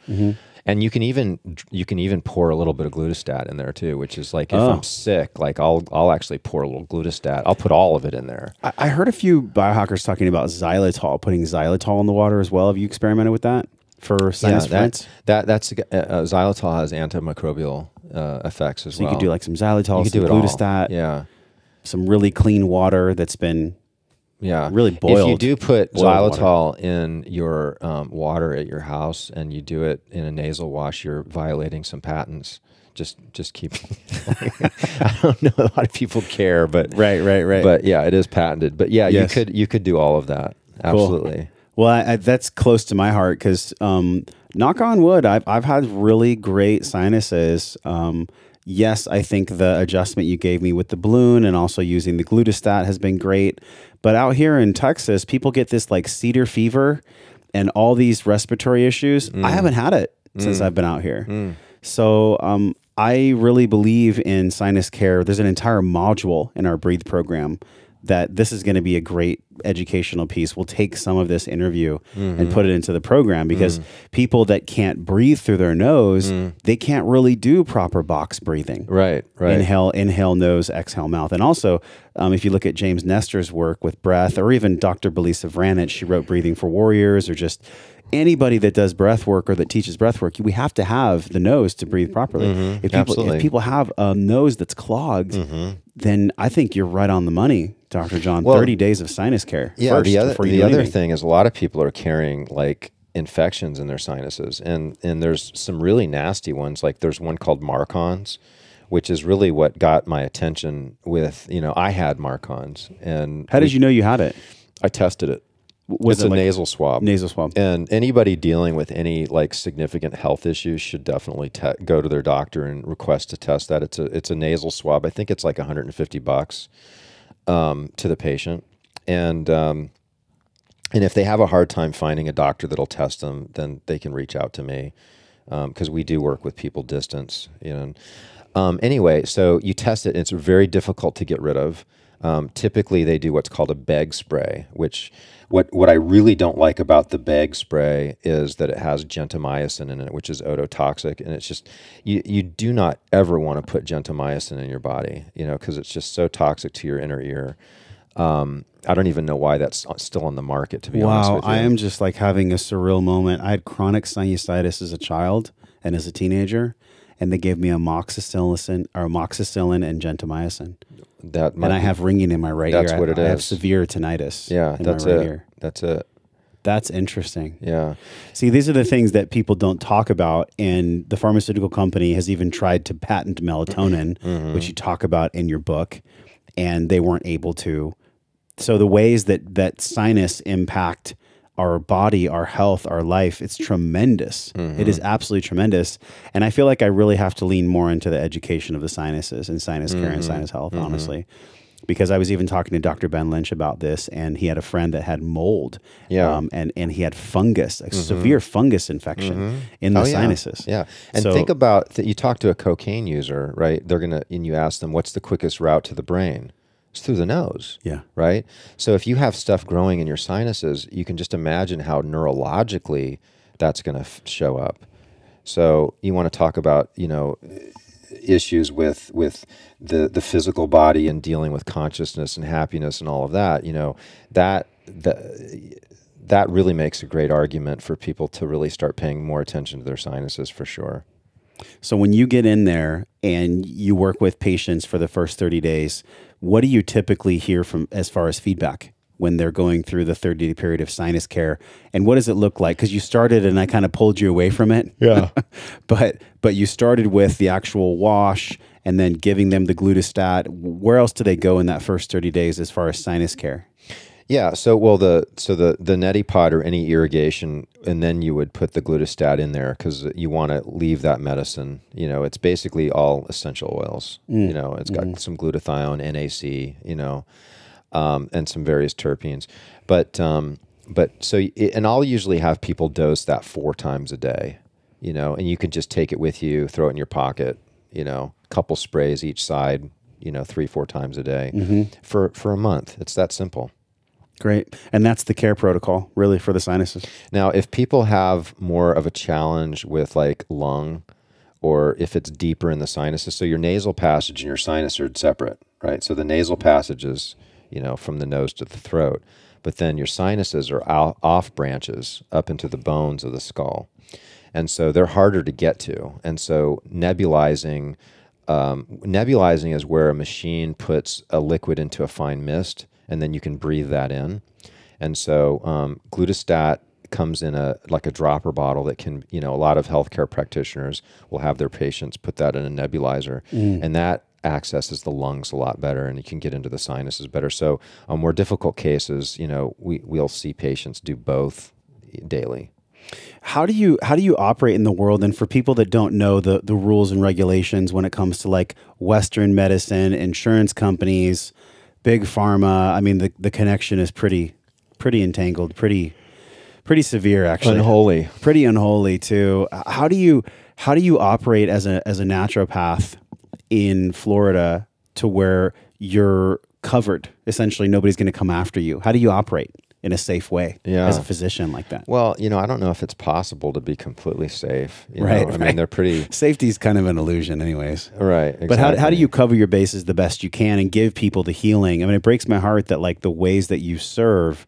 And you can even pour a little bit of glutastat in there too, which is like if I'm sick, like I'll actually pour a little glutastat. I'll put all of it in there. I heard a few biohackers talking about xylitol, putting xylitol in the water as well. Have you experimented with that for sinus rinse? That's xylitol has antimicrobial effects as well. So you could do like some xylitol, some glutastat, some really clean water that's been really boiled. If you do put xylitol in your water at your house and you do it in a nasal wash, you're violating some patents. just keep. I don't know. A lot of people care, but right. But yeah, it is patented. But yeah, Yes. you could do all of that. Absolutely. Cool. Well, that's close to my heart because, knock on wood, I've had really great sinuses. Yes, I think the adjustment you gave me with the balloon and also using the glutastat has been great. But out here in Texas, people get this like cedar fever and all these respiratory issues. I haven't had it since I've been out here. So I really believe in sinus care. There's an entire module in our Breathe program that this is going to be a great educational piece. We'll take some of this interview and put it into the program because people that can't breathe through their nose, they can't really do proper box breathing. Right. Inhale nose, exhale mouth. And also, if you look at James Nestor's work with breath, or even Dr. Belisa Vranich, she wrote Breathing for Warriors, or just anybody that does breath work or that teaches breath work, we have to have the nose to breathe properly. If people have a nose that's clogged, then I think you're right on the money, Dr. John. Well, 30 days of sinus care. Yeah, the other thing is a lot of people are carrying like infections in their sinuses, and there's some really nasty ones. Like there's one called Marcons, which is really what got my attention with, I had Marcons. And how did you know you had it? I tested it. It's a nasal swab. Nasal swab. And anybody dealing with any like significant health issues should definitely go to their doctor and request to test that. It's a nasal swab. I think it's like $150 to the patient. And if they have a hard time finding a doctor that'll test them, then they can reach out to me because we do work with people distance. Anyway, so you test it. And it's very difficult to get rid of. Typically, they do what's called a bag spray, which what I really don't like about the bag spray is that it has gentamicin in it, which is ototoxic, and it's just you do not ever want to put gentamicin in your body, because it's just so toxic to your inner ear. I don't even know why that's still on the market, to be honest with you. Wow, I am just like having a surreal moment. I had chronic sinusitis as a child and as a teenager, and they gave me amoxicillin and gentamicin. And I have ringing in my right ear. That's what it is. I have severe tinnitus. Yeah, that's it. Ear. That's it. That's interesting. Yeah. See, these are the things that people don't talk about, and the pharmaceutical company has even tried to patent melatonin, which you talk about in your book, and they weren't able to. So the ways that sinus impact our body, our health, our life, it's tremendous. It is absolutely tremendous. And I feel like I really have to lean more into the education of the sinuses and sinus care and sinus health, honestly. Because I was even talking to Dr. Ben Lynch about this, and he had a friend that had mold, and he had fungus, a severe fungus infection in the sinuses. Yeah. And so, think about that. You talk to a cocaine user, right? And you ask them, what's the quickest route to the brain? It's through the nose. Yeah. Right? So if you have stuff growing in your sinuses, you can just imagine how neurologically that's going to show up. So you want to talk about, issues with the physical body and dealing with consciousness and happiness and all of that, that really makes a great argument for people to really start paying more attention to their sinuses, for sure. So when you get in there and you work with patients for the first 30 days, what do you typically hear from as far as feedback when they're going through the 30-day period of sinus care? And what does it look like? Because you started and I kind of pulled you away from it. Yeah. but you started with the actual wash and then giving them the glutastat. Where else do they go in that first 30 days as far as sinus care? Yeah, the neti pot or any irrigation, and then you would put the glutastat in there because you want to leave that medicine. It's basically all essential oils. It's got some glutathione, NAC, and some various terpenes. And I'll usually have people dose that 4 times a day, and you can just take it with you, throw it in your pocket, couple sprays each side, 3-4 times a day for a month. It's that simple. Great. And that's the care protocol, really, for the sinuses. Now, if people have more of a challenge with like lung, or if it's deeper in the sinuses, so your nasal passage and your sinus are separate, right? So the nasal passage is, from the nose to the throat, but then your sinuses are off branches up into the bones of the skull. And so they're harder to get to. And so nebulizing is where a machine puts a liquid into a fine mist, and then you can breathe that in. And so glutastat comes in like a dropper bottle that can, a lot of healthcare practitioners will have their patients put that in a nebulizer, and that accesses the lungs a lot better, and you can get into the sinuses better. So on more difficult cases, we'll see patients do both daily. How do you operate in the world? And for people that don't know the rules and regulations when it comes to like Western medicine, insurance companies, big pharma, I mean, the connection is pretty entangled, pretty severe, actually. Unholy. Pretty unholy too. How do you operate as a naturopath in Florida to where you're covered? Essentially, nobody's going to come after you. How do you operate in a safe way as a physician like that? Well, I don't know if it's possible to be completely safe. Right. I mean, they're pretty... Safety's kind of an illusion anyways. Right, exactly. But how do you cover your bases the best you can and give people the healing? I mean, it breaks my heart that like the ways that you serve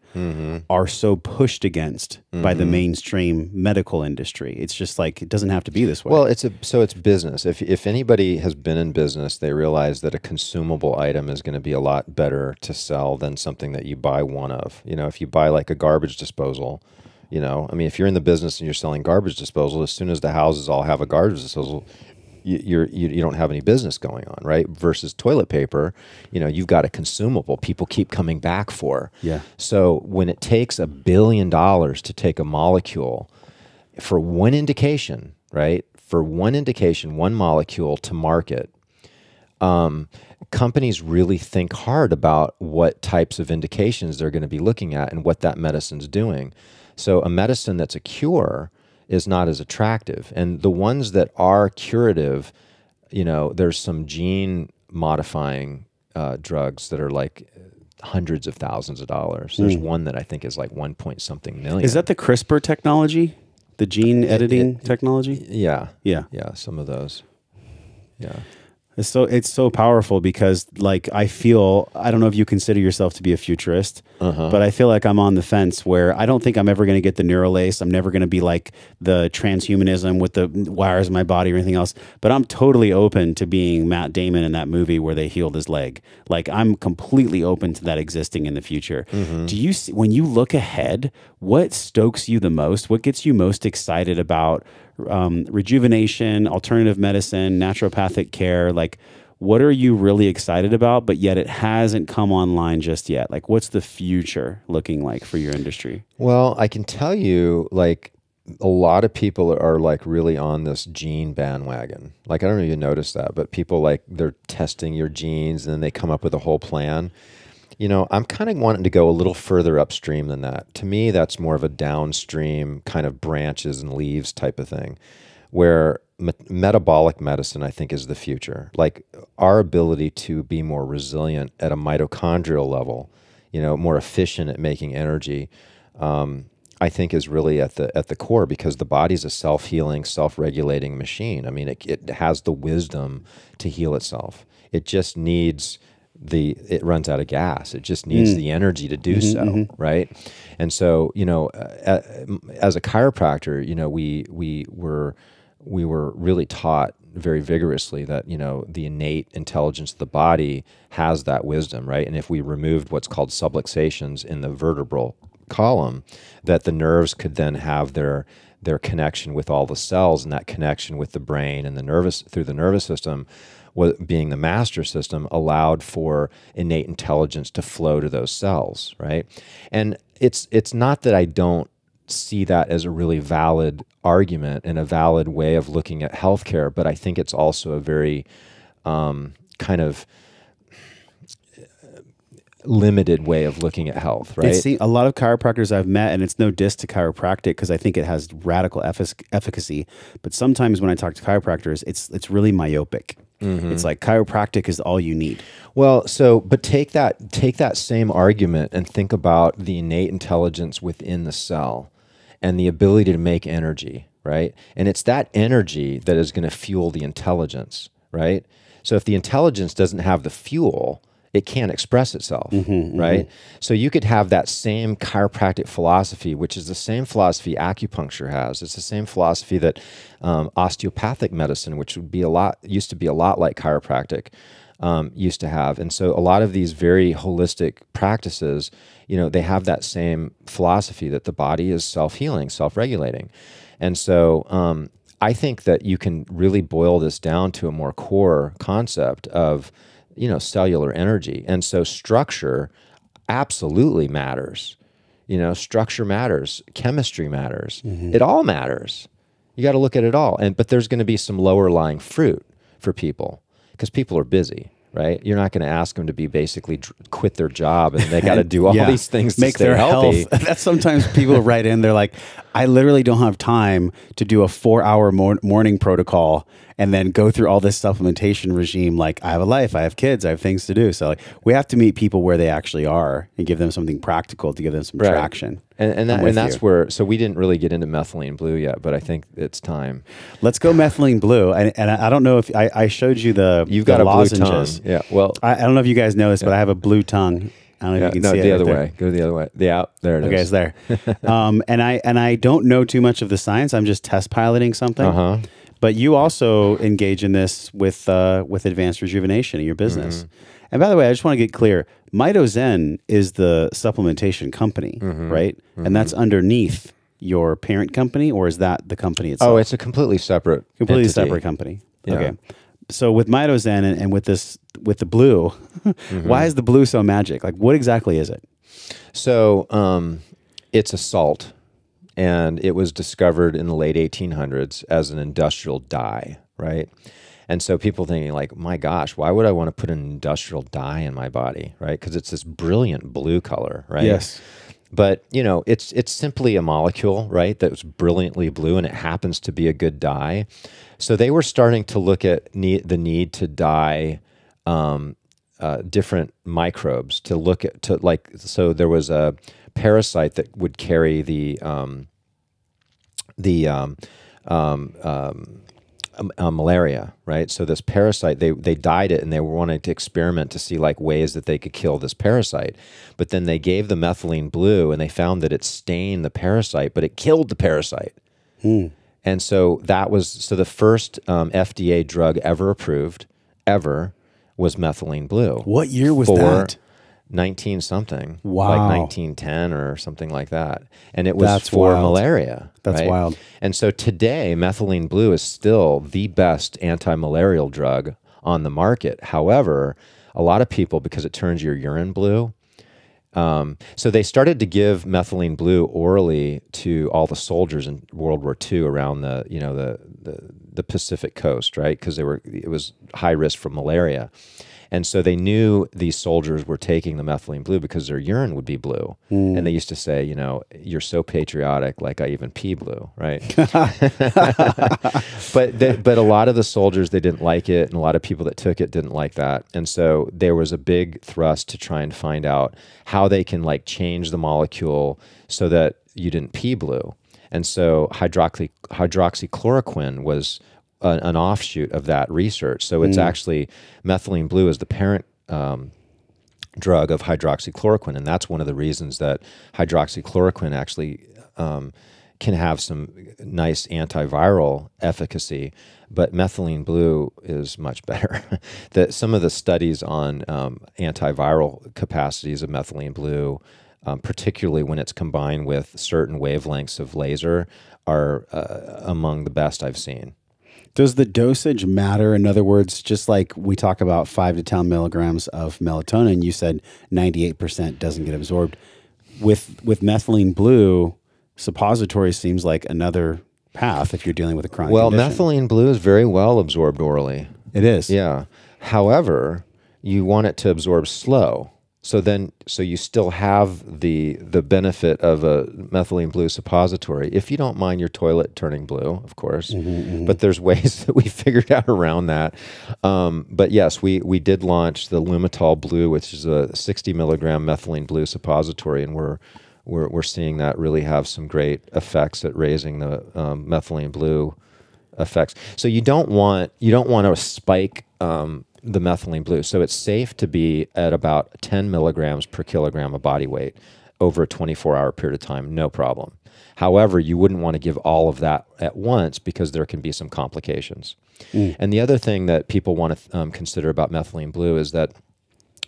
are so pushed against by the mainstream medical industry. It's just like, it doesn't have to be this way. Well, it's business. If anybody has been in business, they realize that a consumable item is going to be a lot better to sell than something that you buy one of. If you buy like a garbage disposal, I mean, if you're in the business and you're selling garbage disposal, as soon as the houses all have a garbage disposal, you don't have any business going on, right? Versus toilet paper, you've got a consumable people keep coming back for. Yeah. So when it takes $1 billion to take a molecule for one indication, right? For one indication, one molecule to market, companies really think hard about what types of indications they're going to be looking at and what that medicine's doing. So a medicine that's a cure is not as attractive. And the ones that are curative, there's some gene modifying drugs that are like hundreds of thousands of dollars. There's one that I think is like 1 point something million. Is that the CRISPR technology? The gene editing technology? Yeah. Yeah. Yeah, some of those. Yeah. It's so powerful because like I don't know if you consider yourself to be a futurist, but I feel like I'm on the fence where I don't think I'm ever going to get the Neuralace. I'm never going to be like the transhumanism with the wires in my body or anything else, but I'm totally open to being Matt Damon in that movie where they healed his leg. Like I'm completely open to that existing in the future. Do you see, when you look ahead, what stokes you the most? What gets you most excited about rejuvenation, alternative medicine, naturopathic care? Like, what are you really excited about, but yet it hasn't come online just yet? Like, what's the future looking like for your industry? Well, I can tell you, like, a lot of people are like really on this gene bandwagon. Like, I don't know if you noticed that, but people like they're testing your genes and then they come up with a whole plan. I'm kind of wanting to go a little further upstream than that. To me, that's more of a downstream kind of branches and leaves type of thing, where metabolic medicine, I think, is the future. Like our ability to be more resilient at a mitochondrial level, more efficient at making energy, I think is really at the core, because the body's a self-healing, self-regulating machine. I mean, it has the wisdom to heal itself. It just needs it runs out of gas. It just needs the energy to do so, right? And so, as a chiropractor, we were really taught very vigorously that, the innate intelligence of the body has that wisdom, right? And if we removed what's called subluxations in the vertebral column, that the nerves could then have their connection with all the cells, and that connection with the brain and through the nervous system, being the master system, allowed for innate intelligence to flow to those cells, right? And it's not that I don't see that as a really valid argument and a valid way of looking at healthcare, but I think it's also a very kind of limited way of looking at health, right? A lot of chiropractors I've met, and it's no diss to chiropractic because I think it has radical efficacy, but sometimes when I talk to chiropractors, it's really myopic. It's like chiropractic is all you need. Well, but take that same argument and think about the innate intelligence within the cell and the ability to make energy, right? And it's that energy that is going to fuel the intelligence, right? So if the intelligence doesn't have the fuel, it can't express itself, right? So you could have that same chiropractic philosophy, which is the same philosophy acupuncture has. It's the same philosophy that osteopathic medicine, which used to be a lot like chiropractic, used to have. And so a lot of these very holistic practices, you know, they have that same philosophy that the body is self-healing, self-regulating. And so I think that you can really boil this down to a more core concept of, you know, cellular energy. And so structure absolutely matters. You know, structure matters, chemistry matters. It all matters. You got to look at it all. But there's going to be some lower lying fruit for people because people are busy, right? You're not going to ask them to be basically quit their job and they got to do all these things to make stay their healthy. Health. That's sometimes people write in, they're like, I literally don't have time to do a 4-hour morning protocol and then go through all this supplementation regime. Like, I have a life, I have kids, I have things to do. So like, we have to meet people where they actually are and give them something practical to give them some traction. And that's where, so we didn't really get into methylene blue yet, but I think it's time. Let's go methylene blue. And I don't know if I showed you You've got a lozenges. blue tongue. Yeah. Well, I don't know if you guys know this, but I have a blue tongue. I don't know if you can see it. The other way. Go the other way. There it is. Okay, it's there. And I don't know too much of the science. I'm just test piloting something. But you also engage in this with advanced rejuvenation in your business. And by the way, I just want to get clear. MitoZen is the supplementation company, right? And that's underneath your parent company, or is that the company itself? Oh, it's a completely separate separate company. Yeah. Okay. So with MitoZen and with the blue, why is the blue so magic? Like, what exactly is it? So it's a salt, and it was discovered in the late 1800s as an industrial dye, right? And so people thinking like, my gosh, why would I want to put an industrial dye in my body, right? Because it's this brilliant blue color, right? Yes. But, you know, it's simply a molecule, right, that was brilliantly blue, and it happens to be a good dye. So they were starting to look at the need to dye different microbes so there was a parasite that would carry malaria, right? So this parasite, they dyed it, and they were wanting to experiment to see like ways that they could kill this parasite. But then they gave the methylene blue, and they found that it stained the parasite, but it killed the parasite. And so the first FDA drug ever approved, was methylene blue. What year was that? 19 something. Wow. Like 1910 or something like that. And it was for malaria. That's right? wild. And so today, methylene blue is still the best anti-malarial drug on the market. However, a lot of people, because it turns your urine blue, so they started to give methylene blue orally to all the soldiers in World War II around the Pacific coast, right? Because it was high risk for malaria. And so they knew these soldiers were taking the methylene blue because their urine would be blue. And they used to say, you know, you're so patriotic, like I even pee blue, right? But a lot of the soldiers, they didn't like it, and a lot of people that took it didn't like that. And so there was a big thrust to try and find out how they can like change the molecule so that you didn't pee blue. And so hydroxychloroquine was an offshoot of that research. So it's actually methylene blue is the parent drug of hydroxychloroquine, and that's one of the reasons that hydroxychloroquine actually can have some nice antiviral efficacy, but methylene blue is much better. Some of the studies on antiviral capacities of methylene blue, particularly when it's combined with certain wavelengths of laser, are among the best I've seen. Does the dosage matter? In other words, just like we talk about 5 to 10 milligrams of melatonin, you said 98% doesn't get absorbed. With methylene blue, suppository seems like another path if you're dealing with a chronic condition. Methylene blue is very well absorbed orally. It is. Yeah. However, you want it to absorb slow. So you still have the benefit of a methylene blue suppository, if you don't mind your toilet turning blue, of course. But there's ways that we figured out around that. But yes, we did launch the Lumitol Blue, which is a 60 milligram methylene blue suppository, and we're seeing that really have some great effects at raising the methylene blue effects. So you don't want to spike the methylene blue. So it's safe to be at about 10 milligrams per kilogram of body weight over a 24-hour period of time, no problem. However, you wouldn't want to give all of that at once because there can be some complications. And the other thing that people want to consider about methylene blue is that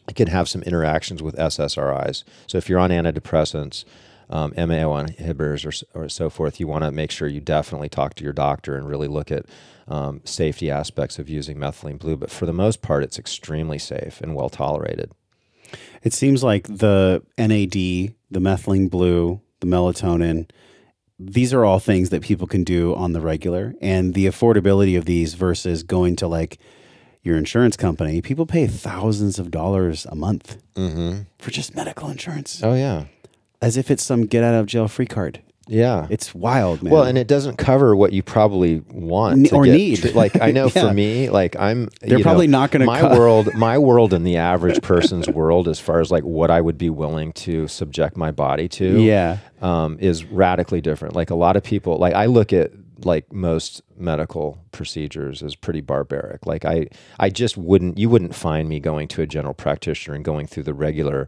it can have some interactions with SSRIs. So if you're on antidepressants, MAO inhibitors or so forth, you want to make sure you definitely talk to your doctor and really look at safety aspects of using methylene blue. But for the most part, it's extremely safe and well tolerated. It seems like the NAD, the methylene blue, the melatonin, these are all things that people can do on the regular. And the affordability of these versus going to like your insurance company, people pay thousands of dollars a month for just medical insurance. Oh, yeah. As if it's some get out of jail free card. Yeah. It's wild, man. Well, and it doesn't cover what you probably want or need. Like, I know for me, like they're probably not going to my world and the average person's world, as far as like what I would be willing to subject my body to, is radically different. Like a lot of people, like I look at like most medical procedures as pretty barbaric. Like I just you wouldn't find me going to a general practitioner and going through the regular,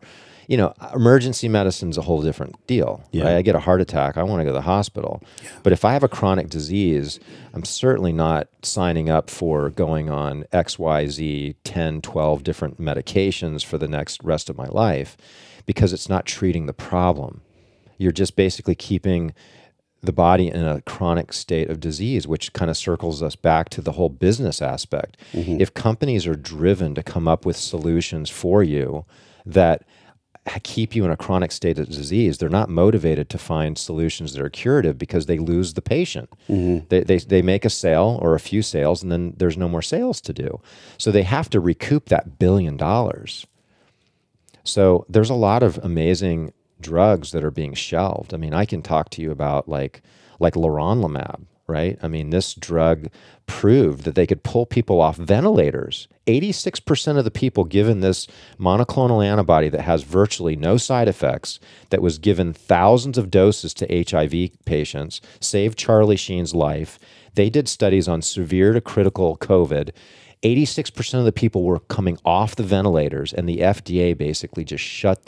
emergency medicine's a whole different deal. Yeah. Right? I get a heart attack, I want to go to the hospital. Yeah. But if I have a chronic disease, I'm certainly not signing up for going on XYZ 10, 12 different medications for the next rest of my life, because it's not treating the problem. You're just basically keeping the body in a chronic state of disease, which kind of circles us back to the whole business aspect. If companies are driven to come up with solutions for you that keep you in a chronic state of disease, they're not motivated to find solutions that are curative, because they lose the patient. They make a sale or a few sales, and then there's no more sales to do. So they have to recoup that $1 billion. So there's a lot of amazing drugs that are being shelved. I mean, I can talk to you about like leronlimab, right? I mean, this drug proved that they could pull people off ventilators. 86% of the people given this monoclonal antibody that has virtually no side effects, that was given thousands of doses to HIV patients, saved Charlie Sheen's life. They did studies on severe to critical COVID. 86% of the people were coming off the ventilators, and the FDA basically just shut.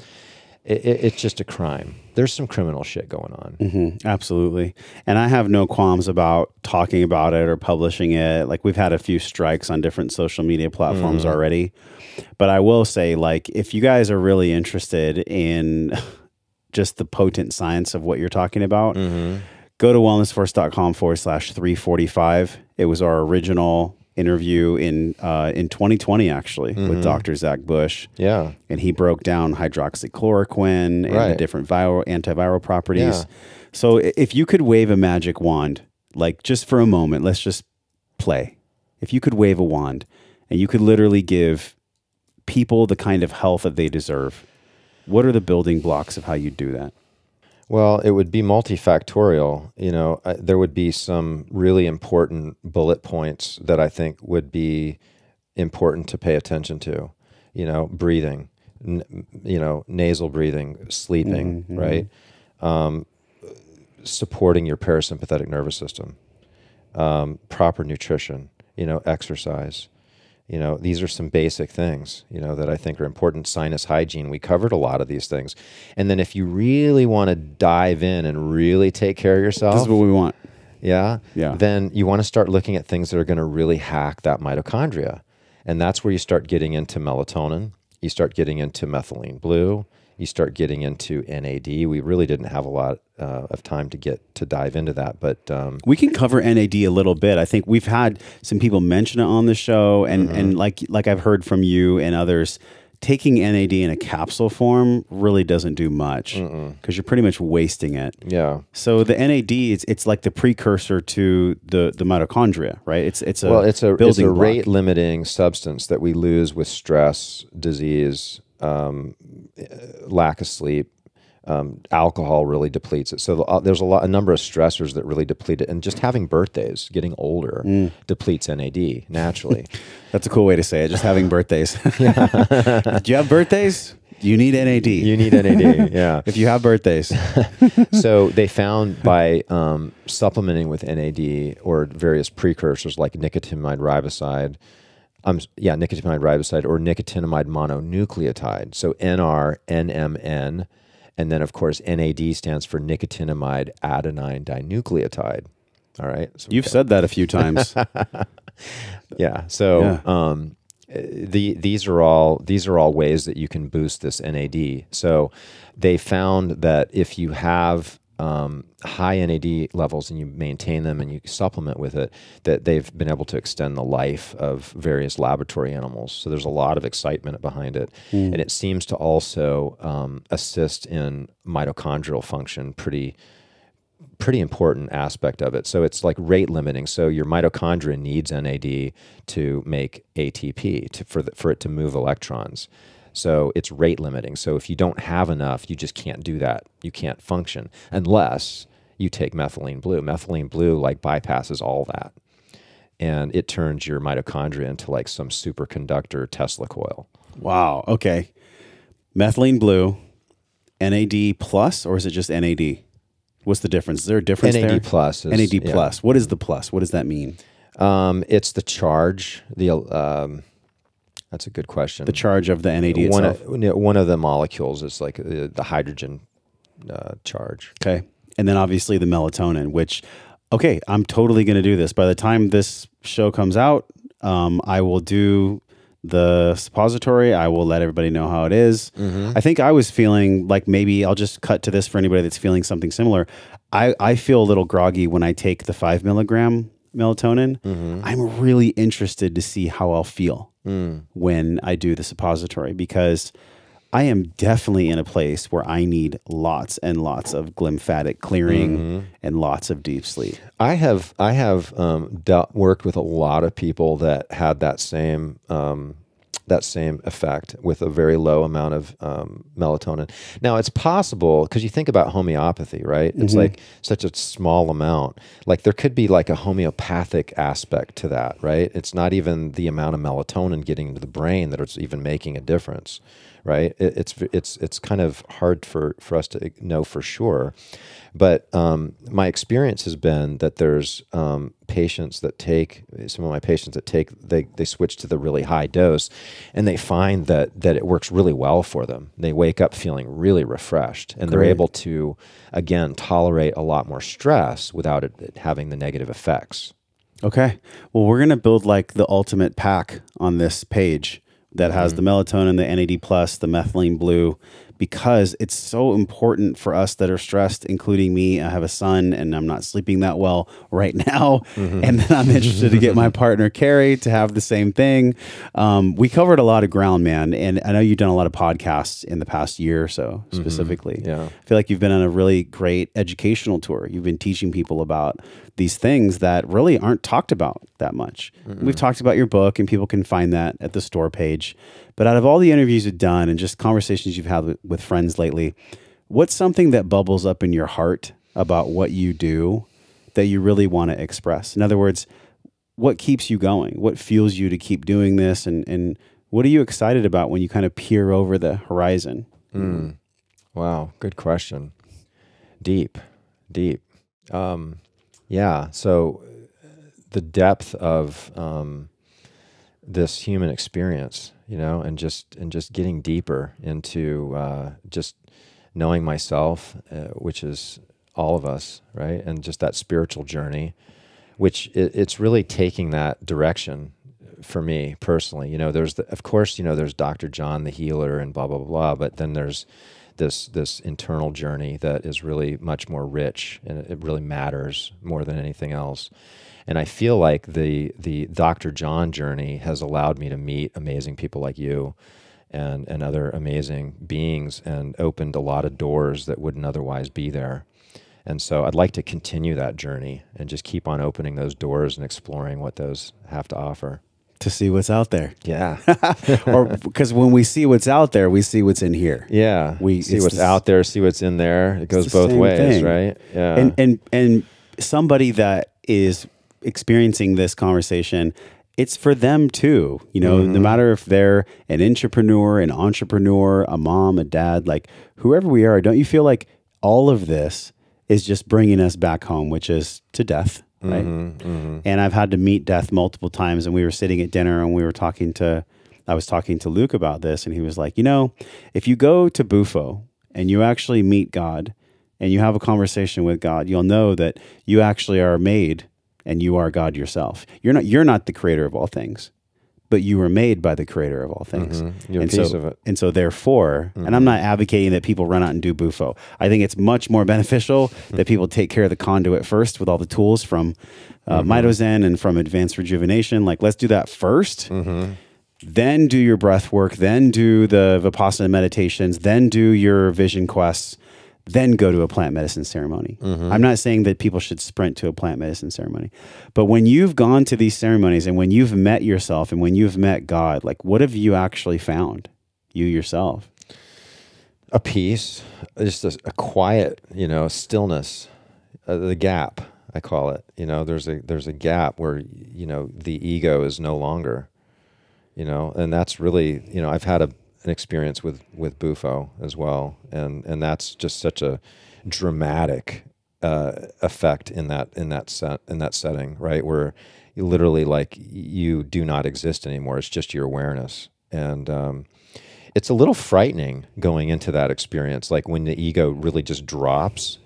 It's just a crime. There's some criminal shit going on. Absolutely. And I have no qualms about talking about it or publishing it. Like, we've had a few strikes on different social media platforms already. But I will say, like, if you guys are really interested in just the potent science of what you're talking about, go to wellnessforce.com/345. It was our original interview in 2020, actually, with Dr. Zach Bush. Yeah. And he broke down hydroxychloroquine and the different antiviral properties. Yeah. So if you could wave a magic wand, like just for a moment, let's just play. If you could wave a wand and you could literally give people the kind of health that they deserve, what are the building blocks of how you do that? Well, it would be multifactorial. There would be some really important bullet points that I think would be important to pay attention to. Breathing, nasal breathing, sleeping, right? Supporting your parasympathetic nervous system, proper nutrition, exercise. These are some basic things, that I think are important. Sinus hygiene. We covered a lot of these things. And then if you really want to dive in and really take care of yourself. This is what we want. Yeah. Then you want to start looking at things that are going to really hack that mitochondria. And that's where you start getting into melatonin. You start getting into methylene blue. You start getting into NAD. We really didn't have a lot of time to dive into that, but we can cover NAD a little bit. I think we've had some people mention it on the show, and like I've heard from you and others, taking NAD in a capsule form really doesn't do much because you're pretty much wasting it. Yeah. So the NAD, it's like the precursor to the mitochondria, right? It's a rate limiting substance that we lose with stress, disease, lack of sleep. Alcohol really depletes it. So there's a number of stressors that really deplete it. And just having birthdays, getting older, depletes NAD naturally. That's a cool way to say it, just having birthdays. Do you have birthdays? You need NAD. You need NAD, yeah. If you have birthdays. So they found by supplementing with NAD or various precursors like nicotinamide riboside, nicotinamide riboside or nicotinamide mononucleotide. So NR, NMN, And then, of course, NAD stands for nicotinamide adenine dinucleotide. All right. So You've said that a few times. yeah. So Yeah. these are all ways that you can boost this NAD. So they found that if you have high NAD levels and you maintain them and you supplement with it, that they've been able to extend the life of various laboratory animals. So there's a lot of excitement behind it. And it seems to also assist in mitochondrial function, pretty important aspect of it. So it's like rate limiting. So your mitochondria needs NAD to make ATP for it to move electrons. So it's rate limiting. So if you don't have enough, you just can't do that. You can't function unless you take methylene blue. Methylene blue like bypasses all that. And it turns your mitochondria into like some superconductor Tesla coil. Wow. Okay. Methylene blue, NAD plus, or is it just NAD? What's the difference? Is there a difference there? NAD plus. NAD plus. What is the plus? What does that mean? It's the charge. That's a good question. The charge of the NAD itself. One of the molecules is like the hydrogen charge. Okay. And then obviously the melatonin, which, okay, I'm totally going to do this. By the time this show comes out, I will do the suppository. I will let everybody know how it is. I think I was feeling like, maybe I'll just cut to this for anybody that's feeling something similar. I feel a little groggy when I take the 5 milligram melatonin. I'm really interested to see how I'll feel when I do the suppository, because I am definitely in a place where I need lots and lots of glymphatic clearing and lots of deep sleep. I have worked with a lot of people that had that same effect with a very low amount of melatonin. Now it's possible, because you think about homeopathy, right? It's like such a small amount. Like there could be like a homeopathic aspect to that, right? It's not even the amount of melatonin getting into the brain that it's even making a difference, right? It's kind of hard for us to know for sure. But my experience has been that there's patients that take, some of my patients that take, they switch to the really high dose, and they find that it works really well for them. They wake up feeling really refreshed, and they're able to, again, tolerate a lot more stress without it having the negative effects. Okay. Well, we're going to build like the ultimate pack on this page that has the melatonin, the NAD plus, the methylene blue, because it's so important for us that are stressed, including me. I have a son and I'm not sleeping that well right now. And then I'm interested to get my partner, Carrie, to have the same thing. We covered a lot of ground, man. And I know you've done a lot of podcasts in the past year or so, specifically. Yeah. I feel like you've been on a really great educational tour. You've been teaching people about these things that really aren't talked about that much. We've talked about your book, and people can find that at the store page. But out of all the interviews you've done and just conversations you've had with friends lately, what's something that bubbles up in your heart about what you do that you really want to express? In other words, what keeps you going? What fuels you to keep doing this? And what are you excited about when you kind of peer over the horizon? Wow, good question. Deep. Yeah, so the depth of this human experience, you know, and just getting deeper into just knowing myself, which is all of us, right? And just that spiritual journey, which it's really taking that direction for me personally. You know, of course, you know, there's Dr. John the healer and blah, blah, blah, but then there's this internal journey that is really much more rich, and it really matters more than anything else. And I feel like the Dr. John journey has allowed me to meet amazing people like you and other amazing beings, and opened a lot of doors that wouldn't otherwise be there. And so I'd like to continue that journey and just keep on opening those doors and exploring what those have to offer. To see what's out there. Yeah. Or because when we see what's out there, we see what's in here. Yeah. We see what's out there, see what's in there. It goes both ways, right? Yeah. And somebody that is experiencing this conversation, it's for them too. You know, no matter if they're an intrapreneur, an entrepreneur, a mom, a dad, like whoever we are, don't you feel like all of this is just bringing us back home, which is to death? Right. And I've had to meet death multiple times, and we were sitting at dinner and I was talking to Luke about this, and he was like, you know, if you go to Bufo and you actually meet God and you have a conversation with God, you'll know that you actually are made and you are God yourself. You're not the creator of all things, but you were made by the creator of all things. You're a piece of it. And so therefore, and I'm not advocating that people run out and do bufo. I think it's much more beneficial that people take care of the conduit first with all the tools from Mitozen and from advanced rejuvenation. Like, let's do that first. Then do your breath work, then do the Vipassana meditations, then do your vision quests, then go to a plant medicine ceremony. I'm not saying that people should sprint to a plant medicine ceremony, but when you've gone to these ceremonies and when you've met yourself and when you've met God, like, what have you actually found, you yourself? A peace, just a quiet, stillness, the gap, I call it. There's a gap where, the ego is no longer, and that's really, I've had an experience with Bufo as well, and that's just such a dramatic effect in that setting, right, where you literally, like, you do not exist anymore. It's just your awareness, and it's a little frightening going into that experience, like when the ego really just drops,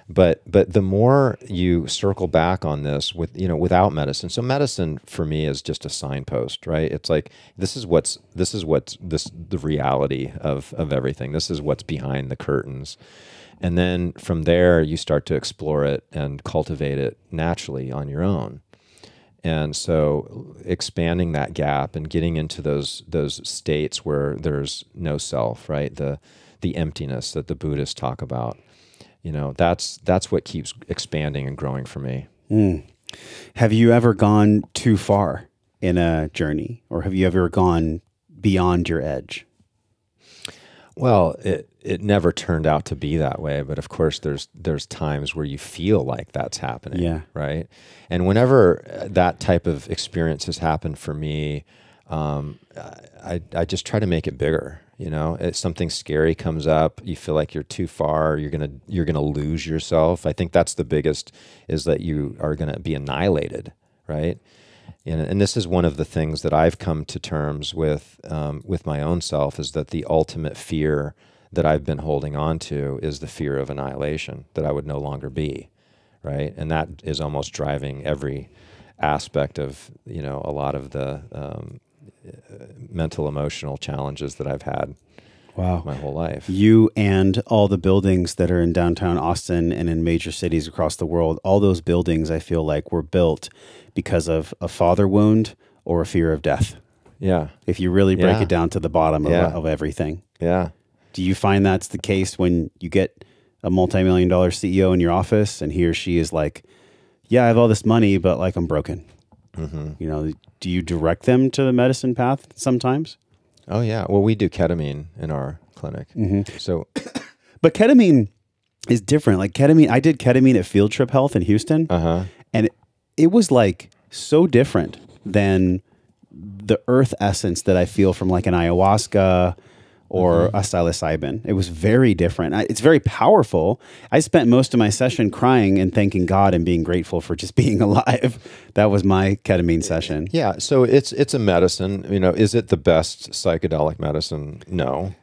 But the more you circle back on this without medicine. So medicine for me is just a signpost, right? It's like this is the reality of everything. This is what's behind the curtains. And then from there you start to explore it and cultivate it naturally on your own. And so expanding that gap and getting into those states where there's no self, right? The emptiness that the Buddhists talk about. That's what keeps expanding and growing for me. Have you ever gone too far in a journey, or have you ever gone beyond your edge? Well, it never turned out to be that way, but of course there's times where you feel like that's happening, right? And whenever that type of experience has happened for me, I just try to make it bigger. If something scary comes up, you feel like you're too far, you're gonna lose yourself. I think that's the biggest, is that you are gonna be annihilated, right? And this is one of the things that I've come to terms with my own self, is that the ultimate fear that I've been holding on to is the fear of annihilation, that I would no longer be, right? And that is almost driving every aspect of a lot of the mental, emotional challenges that I've had my whole life. You and all the buildings that are in downtown Austin and in major cities across the world, all those buildings, I feel like, were built because of a father wound or a fear of death. Yeah. If you really break it down to the bottom of everything. Yeah. Do you find that's the case when you get a multi-million-dollar CEO in your office and he or she is like, yeah, I have all this money, but like, I'm broken? Do you direct them to the medicine path sometimes? Oh yeah. Well, we do ketamine in our clinic. So, but ketamine is different. Like ketamine, I did ketamine at Field Trip Health in Houston, and it was like so different than the earth essence that I feel from like an ayahuasca or a psilocybin. It was very different. It's very powerful. I spent most of my session crying and thanking God and being grateful for just being alive. That was my ketamine session. Yeah, so it's a medicine. Is it the best psychedelic medicine? No.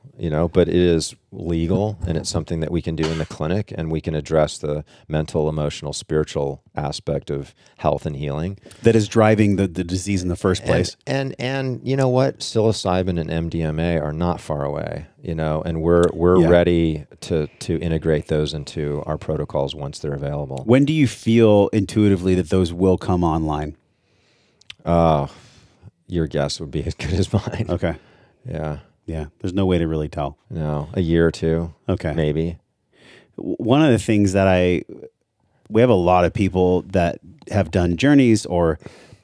But it is legal, and it's something that we can do in the clinic, and we can address the mental, emotional, spiritual aspect of health and healing that is driving the disease in the first place. And you know what? Psilocybin and MDMA are not far away, and we're ready to integrate those into our protocols once they're available. When do you feel intuitively that those will come online? Your guess would be as good as mine. Okay. Yeah. Yeah, there's no way to really tell. No, a year or two. Okay. Maybe. One of the things that we have a lot of people that have done journeys or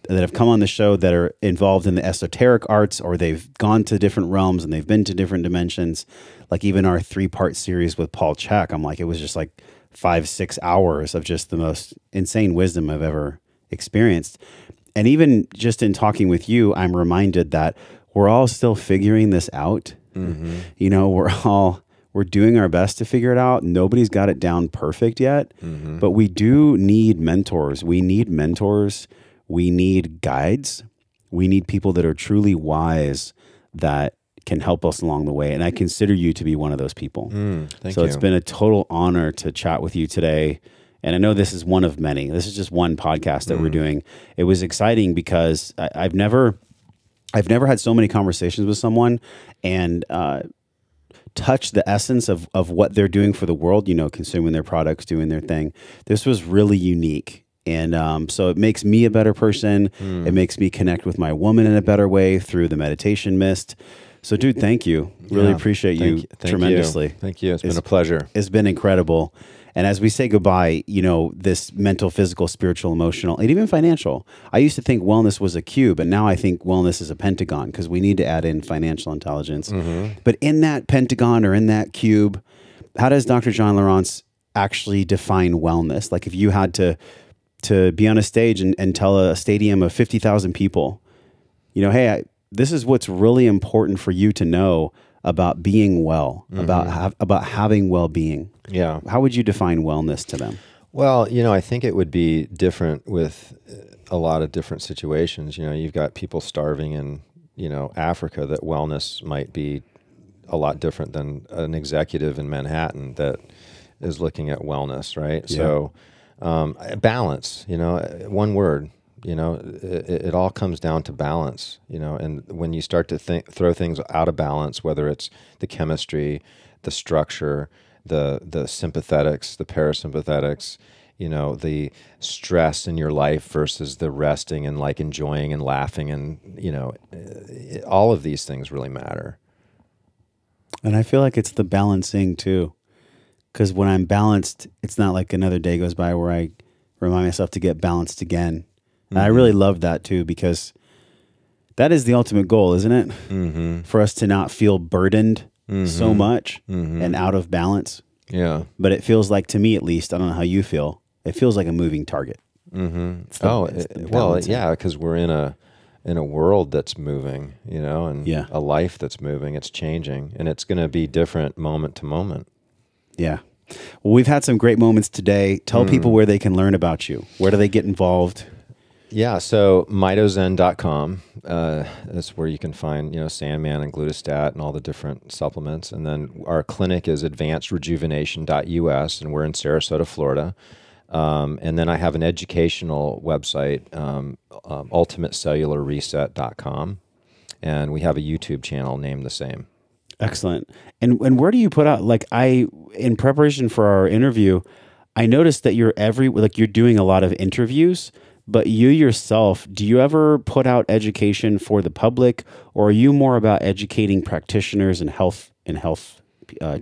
that have come on the show that are involved in the esoteric arts, or they've gone to different realms and they've been to different dimensions. Like even our 3-part series with Paul Chek, I'm like, it was just like 5-6 hours of just the most insane wisdom I've ever experienced. And even just in talking with you, I'm reminded that we're all still figuring this out. We're doing our best to figure it out. Nobody's got it down perfect yet, but we do need mentors. We need mentors. We need guides. We need people that are truly wise, that can help us along the way. And I consider you to be one of those people. Thank so you. It's been a total honor to chat with you today. And I know this is one of many. This is just one podcast that we're doing. It was exciting because I've never had so many conversations with someone and touch the essence of what they're doing for the world, consuming their products, doing their thing. This was really unique. And so it makes me a better person. It makes me connect with my woman in a better way through the meditation mist. So, dude, thank you. Really appreciate you tremendously. Thank you. It's been a pleasure. It's been incredible. And as we say goodbye, this mental, physical, spiritual, emotional, and even financial. I used to think wellness was a cube, and now I think wellness is a pentagon because we need to add in financial intelligence. But in that pentagon or in that cube, how does Dr. John Lieurance actually define wellness? Like if you had to be on a stage and tell a stadium of 50,000 people, hey, this is what's really important for you to know about being well, about having well-being. Yeah. How would you define wellness to them? Well, I think it would be different with a lot of different situations. You've got people starving in, Africa, that wellness might be a lot different than an executive in Manhattan that is looking at wellness, right? Yeah. So balance, one word, it all comes down to balance, and when you start to throw things out of balance, whether it's the chemistry, the structure, the sympathetics, the parasympathetics, the stress in your life versus the resting and like enjoying and laughing and, all of these things really matter. And I feel like it's the balancing too. Because when I'm balanced, it's not like another day goes by where I remind myself to get balanced again. And I really love that too, because that is the ultimate goal, isn't it? For us to not feel burdened so much and out of balance. Yeah. But it feels like, to me at least, I don't know how you feel, it feels like a moving target. Well, yeah, because we're in a world that's moving, and a life that's moving. It's changing, and it's going to be different moment to moment. Yeah. Well, we've had some great moments today. Tell people where they can learn about you. Where do they get involved? Yeah, so mitozen.com. That's where you can find, Sandman and Glutastat and all the different supplements. And then our clinic is advancedrejuvenation.us, and we're in Sarasota, Florida. And then I have an educational website, ultimatecellularreset.com. And we have a YouTube channel named the same. Excellent. And where do you put out, in preparation for our interview, I noticed that you're doing a lot of interviews, but you yourself, do you ever put out education for the public, or are you more about educating practitioners and health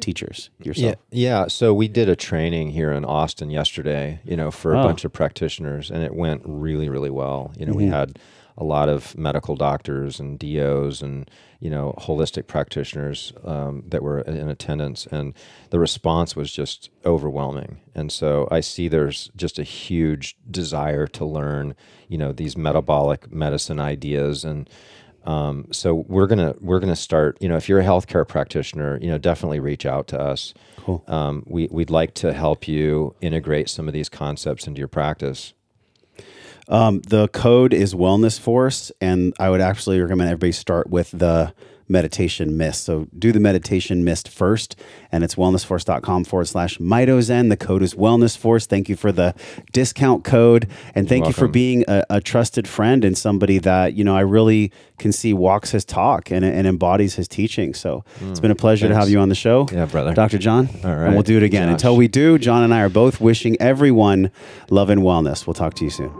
teachers yourself? Yeah. So we did a training here in Austin yesterday, for a bunch of practitioners, and it went really, really well. We had a lot of medical doctors and DOs and, holistic practitioners that were in attendance, and the response was just overwhelming. And so I see there's just a huge desire to learn, these metabolic medicine ideas. And so we're gonna start, if you're a healthcare practitioner, definitely reach out to us. Cool. We'd like to help you integrate some of these concepts into your practice. The code is Wellness Force, and I would actually recommend everybody start with the meditation mist. So do the meditation mist first, and it's wellnessforce.com/mitozen. The code is Wellness Force. Thank you for the discount code, and thank you for being a trusted friend and somebody that, I really can see walks his talk and embodies his teaching. So it's been a pleasure to have you on the show. Yeah, brother. Dr. John. All right. And we'll do it again. Josh. Until we do, John and I are both wishing everyone love and wellness. We'll talk to you soon.